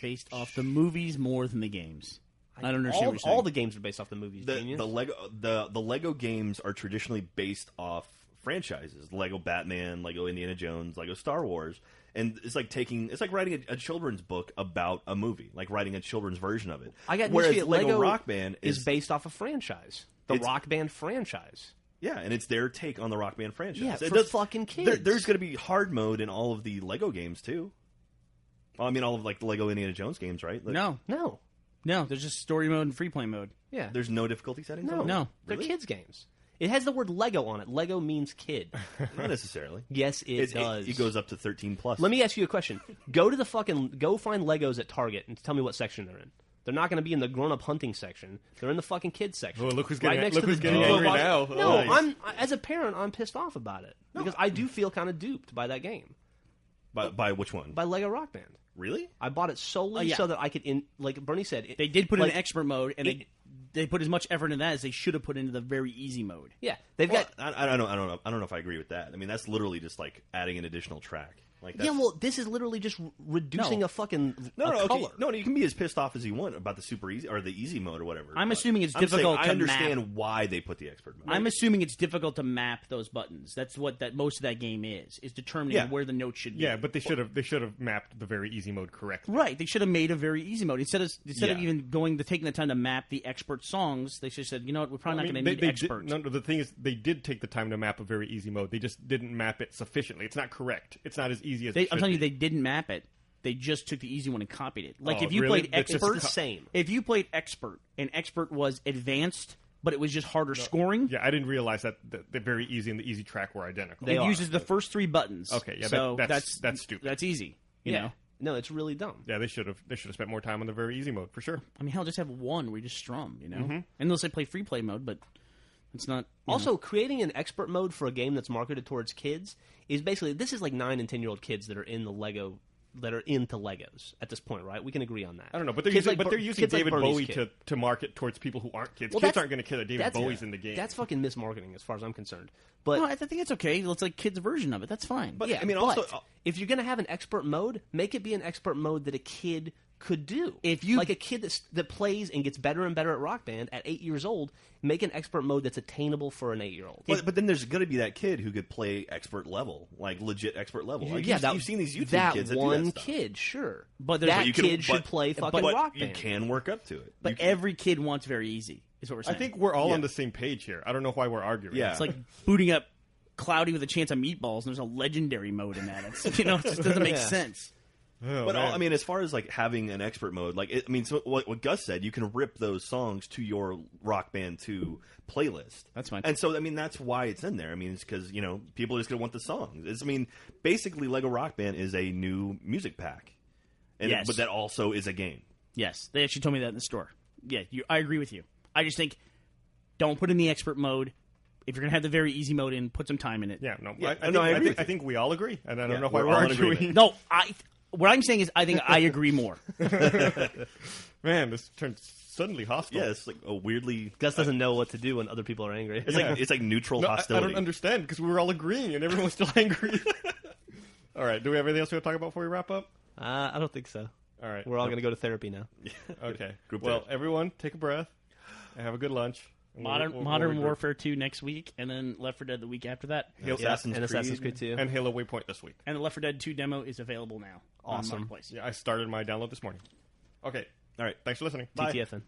S4: based off the movies more than the games. I don't understand what you're saying.
S2: All the games are based off the movies. Genius.
S3: The Lego games are traditionally based off franchises: Lego Batman, Lego Indiana Jones, Lego Star Wars, and it's like writing a children's book about a movie, like writing a children's version of it.
S2: Whereas
S3: Lego Rock Band
S2: is based off a franchise, the Rock Band franchise.
S3: Yeah, and it's their take on the Rock Band franchise.
S2: Yeah, for fucking kids.
S3: There's going to be hard mode in all of the Lego games too. I mean, all of the Lego Indiana Jones games, right?
S4: No. There's just story mode and free play mode.
S2: Yeah,
S3: there's no difficulty settings.
S4: No,
S2: they're kids games. It has the word Lego on it. Lego means kid.
S3: Not necessarily.
S2: Yes, it does.
S3: It goes up to 13 plus.
S2: Let me ask you a question. Go find Legos at Target and tell me what section they're in. They're not going to be in the grown-up hunting section. They're in the fucking kids section.
S5: Oh, look who's
S2: right
S5: getting,
S2: getting
S5: angry now.
S2: No,
S5: Nice.
S2: as a parent, I'm pissed off about it because I do feel kind of duped by that game.
S3: By which one?
S2: By Lego Rock Band.
S3: Really?
S2: I bought it solely so that I could, like Bernie said,
S4: they did put in expert mode, and they put as much effort into that as they should have put into the very easy mode.
S2: Yeah, they've got.
S3: I don't know if I agree with that. I mean, that's literally just like adding an additional track. Like
S2: this is literally just reducing a fucking color.
S3: Okay. No, you can be as pissed off as you want about the super easy or the easy mode or whatever.
S4: I'm assuming it's difficult to map.
S3: I understand why they put the expert mode.
S4: I'm assuming it's difficult to map those buttons. That's what most of that game is determining where the note should be.
S5: Yeah, but they should have mapped the very easy mode correctly.
S4: Right, they should have made a very easy mode instead of even taking the time to map the expert songs. They should have said, you know what, we're probably not going to need experts.
S5: The thing is, they did take the time to map a very easy mode. They just didn't map it sufficiently. It's not correct. It's not as easy as it should
S4: I'm telling you,
S5: be.
S4: they didn't map it. They just took the easy one and copied it. Like if you
S5: really?
S4: played
S5: That's
S4: expert,
S2: the same.
S4: If you played expert and expert was advanced, but it was just harder scoring.
S5: Yeah, I didn't realize that the very easy and the easy track were identical.
S4: It uses the first 3 buttons.
S5: Okay, yeah,
S4: so
S5: that's stupid.
S4: That's easy. You know.
S2: No, it's really dumb.
S5: Yeah, they should have spent more time on the very easy mode for sure.
S4: I mean, hell, just have one where you just strum, you know. Unless they play free play mode, but it's not.
S2: Also, creating an expert mode for a game that's marketed towards kids is basically this is like 9 and 10-year-old kids that are in the Lego. That are into Legos at this point, right? We can agree on that.
S5: I don't know, but they're using David Bowie to market towards people who aren't kids. Kids aren't going to care that David Bowie's in the game.
S2: That's fucking mismarketing as far as I'm concerned. But
S4: no, I think it's okay. It's like kids' version of it. That's fine.
S2: But I mean, also, if you're going to have an expert mode, make it be an expert mode that a kid could do. If you like a kid that plays and gets better and better at Rock Band at 8 years old, make an expert mode that's attainable for an 8-year-old.
S3: But then there's going to be that kid who could play expert level, like legit expert level. Like you've seen these YouTube kids that do that stuff.
S2: Kid, sure,
S4: but
S2: that kid should play fucking Rock Band.
S3: You can work up to it.
S4: But every kid wants very easy. Is what we're saying.
S5: I think we're all on the same page here. I don't know why we're arguing.
S3: Yeah.
S4: It's like booting up Cloudy with a Chance of Meatballs, and there's a legendary mode in that. It's, it just doesn't make sense.
S5: Oh,
S3: but I mean, as far as like having an expert mode, so what Gus said, you can rip those songs to your Rock Band 2 playlist.
S4: That's fine.
S3: And so, I mean, that's why it's in there. I mean, it's because people are just gonna want the songs. Basically, Lego Rock Band is a new music pack, but that also is a game.
S4: Yes, they actually told me that in the store. Yeah, I agree with you. I just think don't put in the expert mode. If you're going to have the very easy mode in, put some time in it.
S5: Yeah, no,
S3: Yeah,
S5: I think we all agree, and I don't know why we're
S3: all in
S5: arguing.
S3: agreement.
S4: No, what I'm saying is I think I agree more.
S5: Man, this turned suddenly hostile.
S3: Yeah, it's like a weirdly.
S2: Gus doesn't know what to do when other people are angry.
S3: It's like neutral hostility.
S5: I don't understand because we were all agreeing and everyone's still angry. All right, do we have anything else we want to talk about before we wrap up?
S2: I don't think so.
S5: All right,
S2: we're all going to go to therapy now.
S5: Okay.
S3: Group
S5: well,
S3: therapy.
S5: Everyone, take a breath and have a good lunch.
S4: Modern Warfare 2 next week, and then Left 4 Dead the week after that.
S2: Assassin's Creed 2.
S5: And Halo Waypoint this week.
S4: And the Left 4 Dead 2 demo is available now.
S2: Awesome.
S4: On Marketplace.
S5: Yeah, I started my download this morning. Okay.
S3: All right.
S5: Thanks for listening.
S2: TTFN.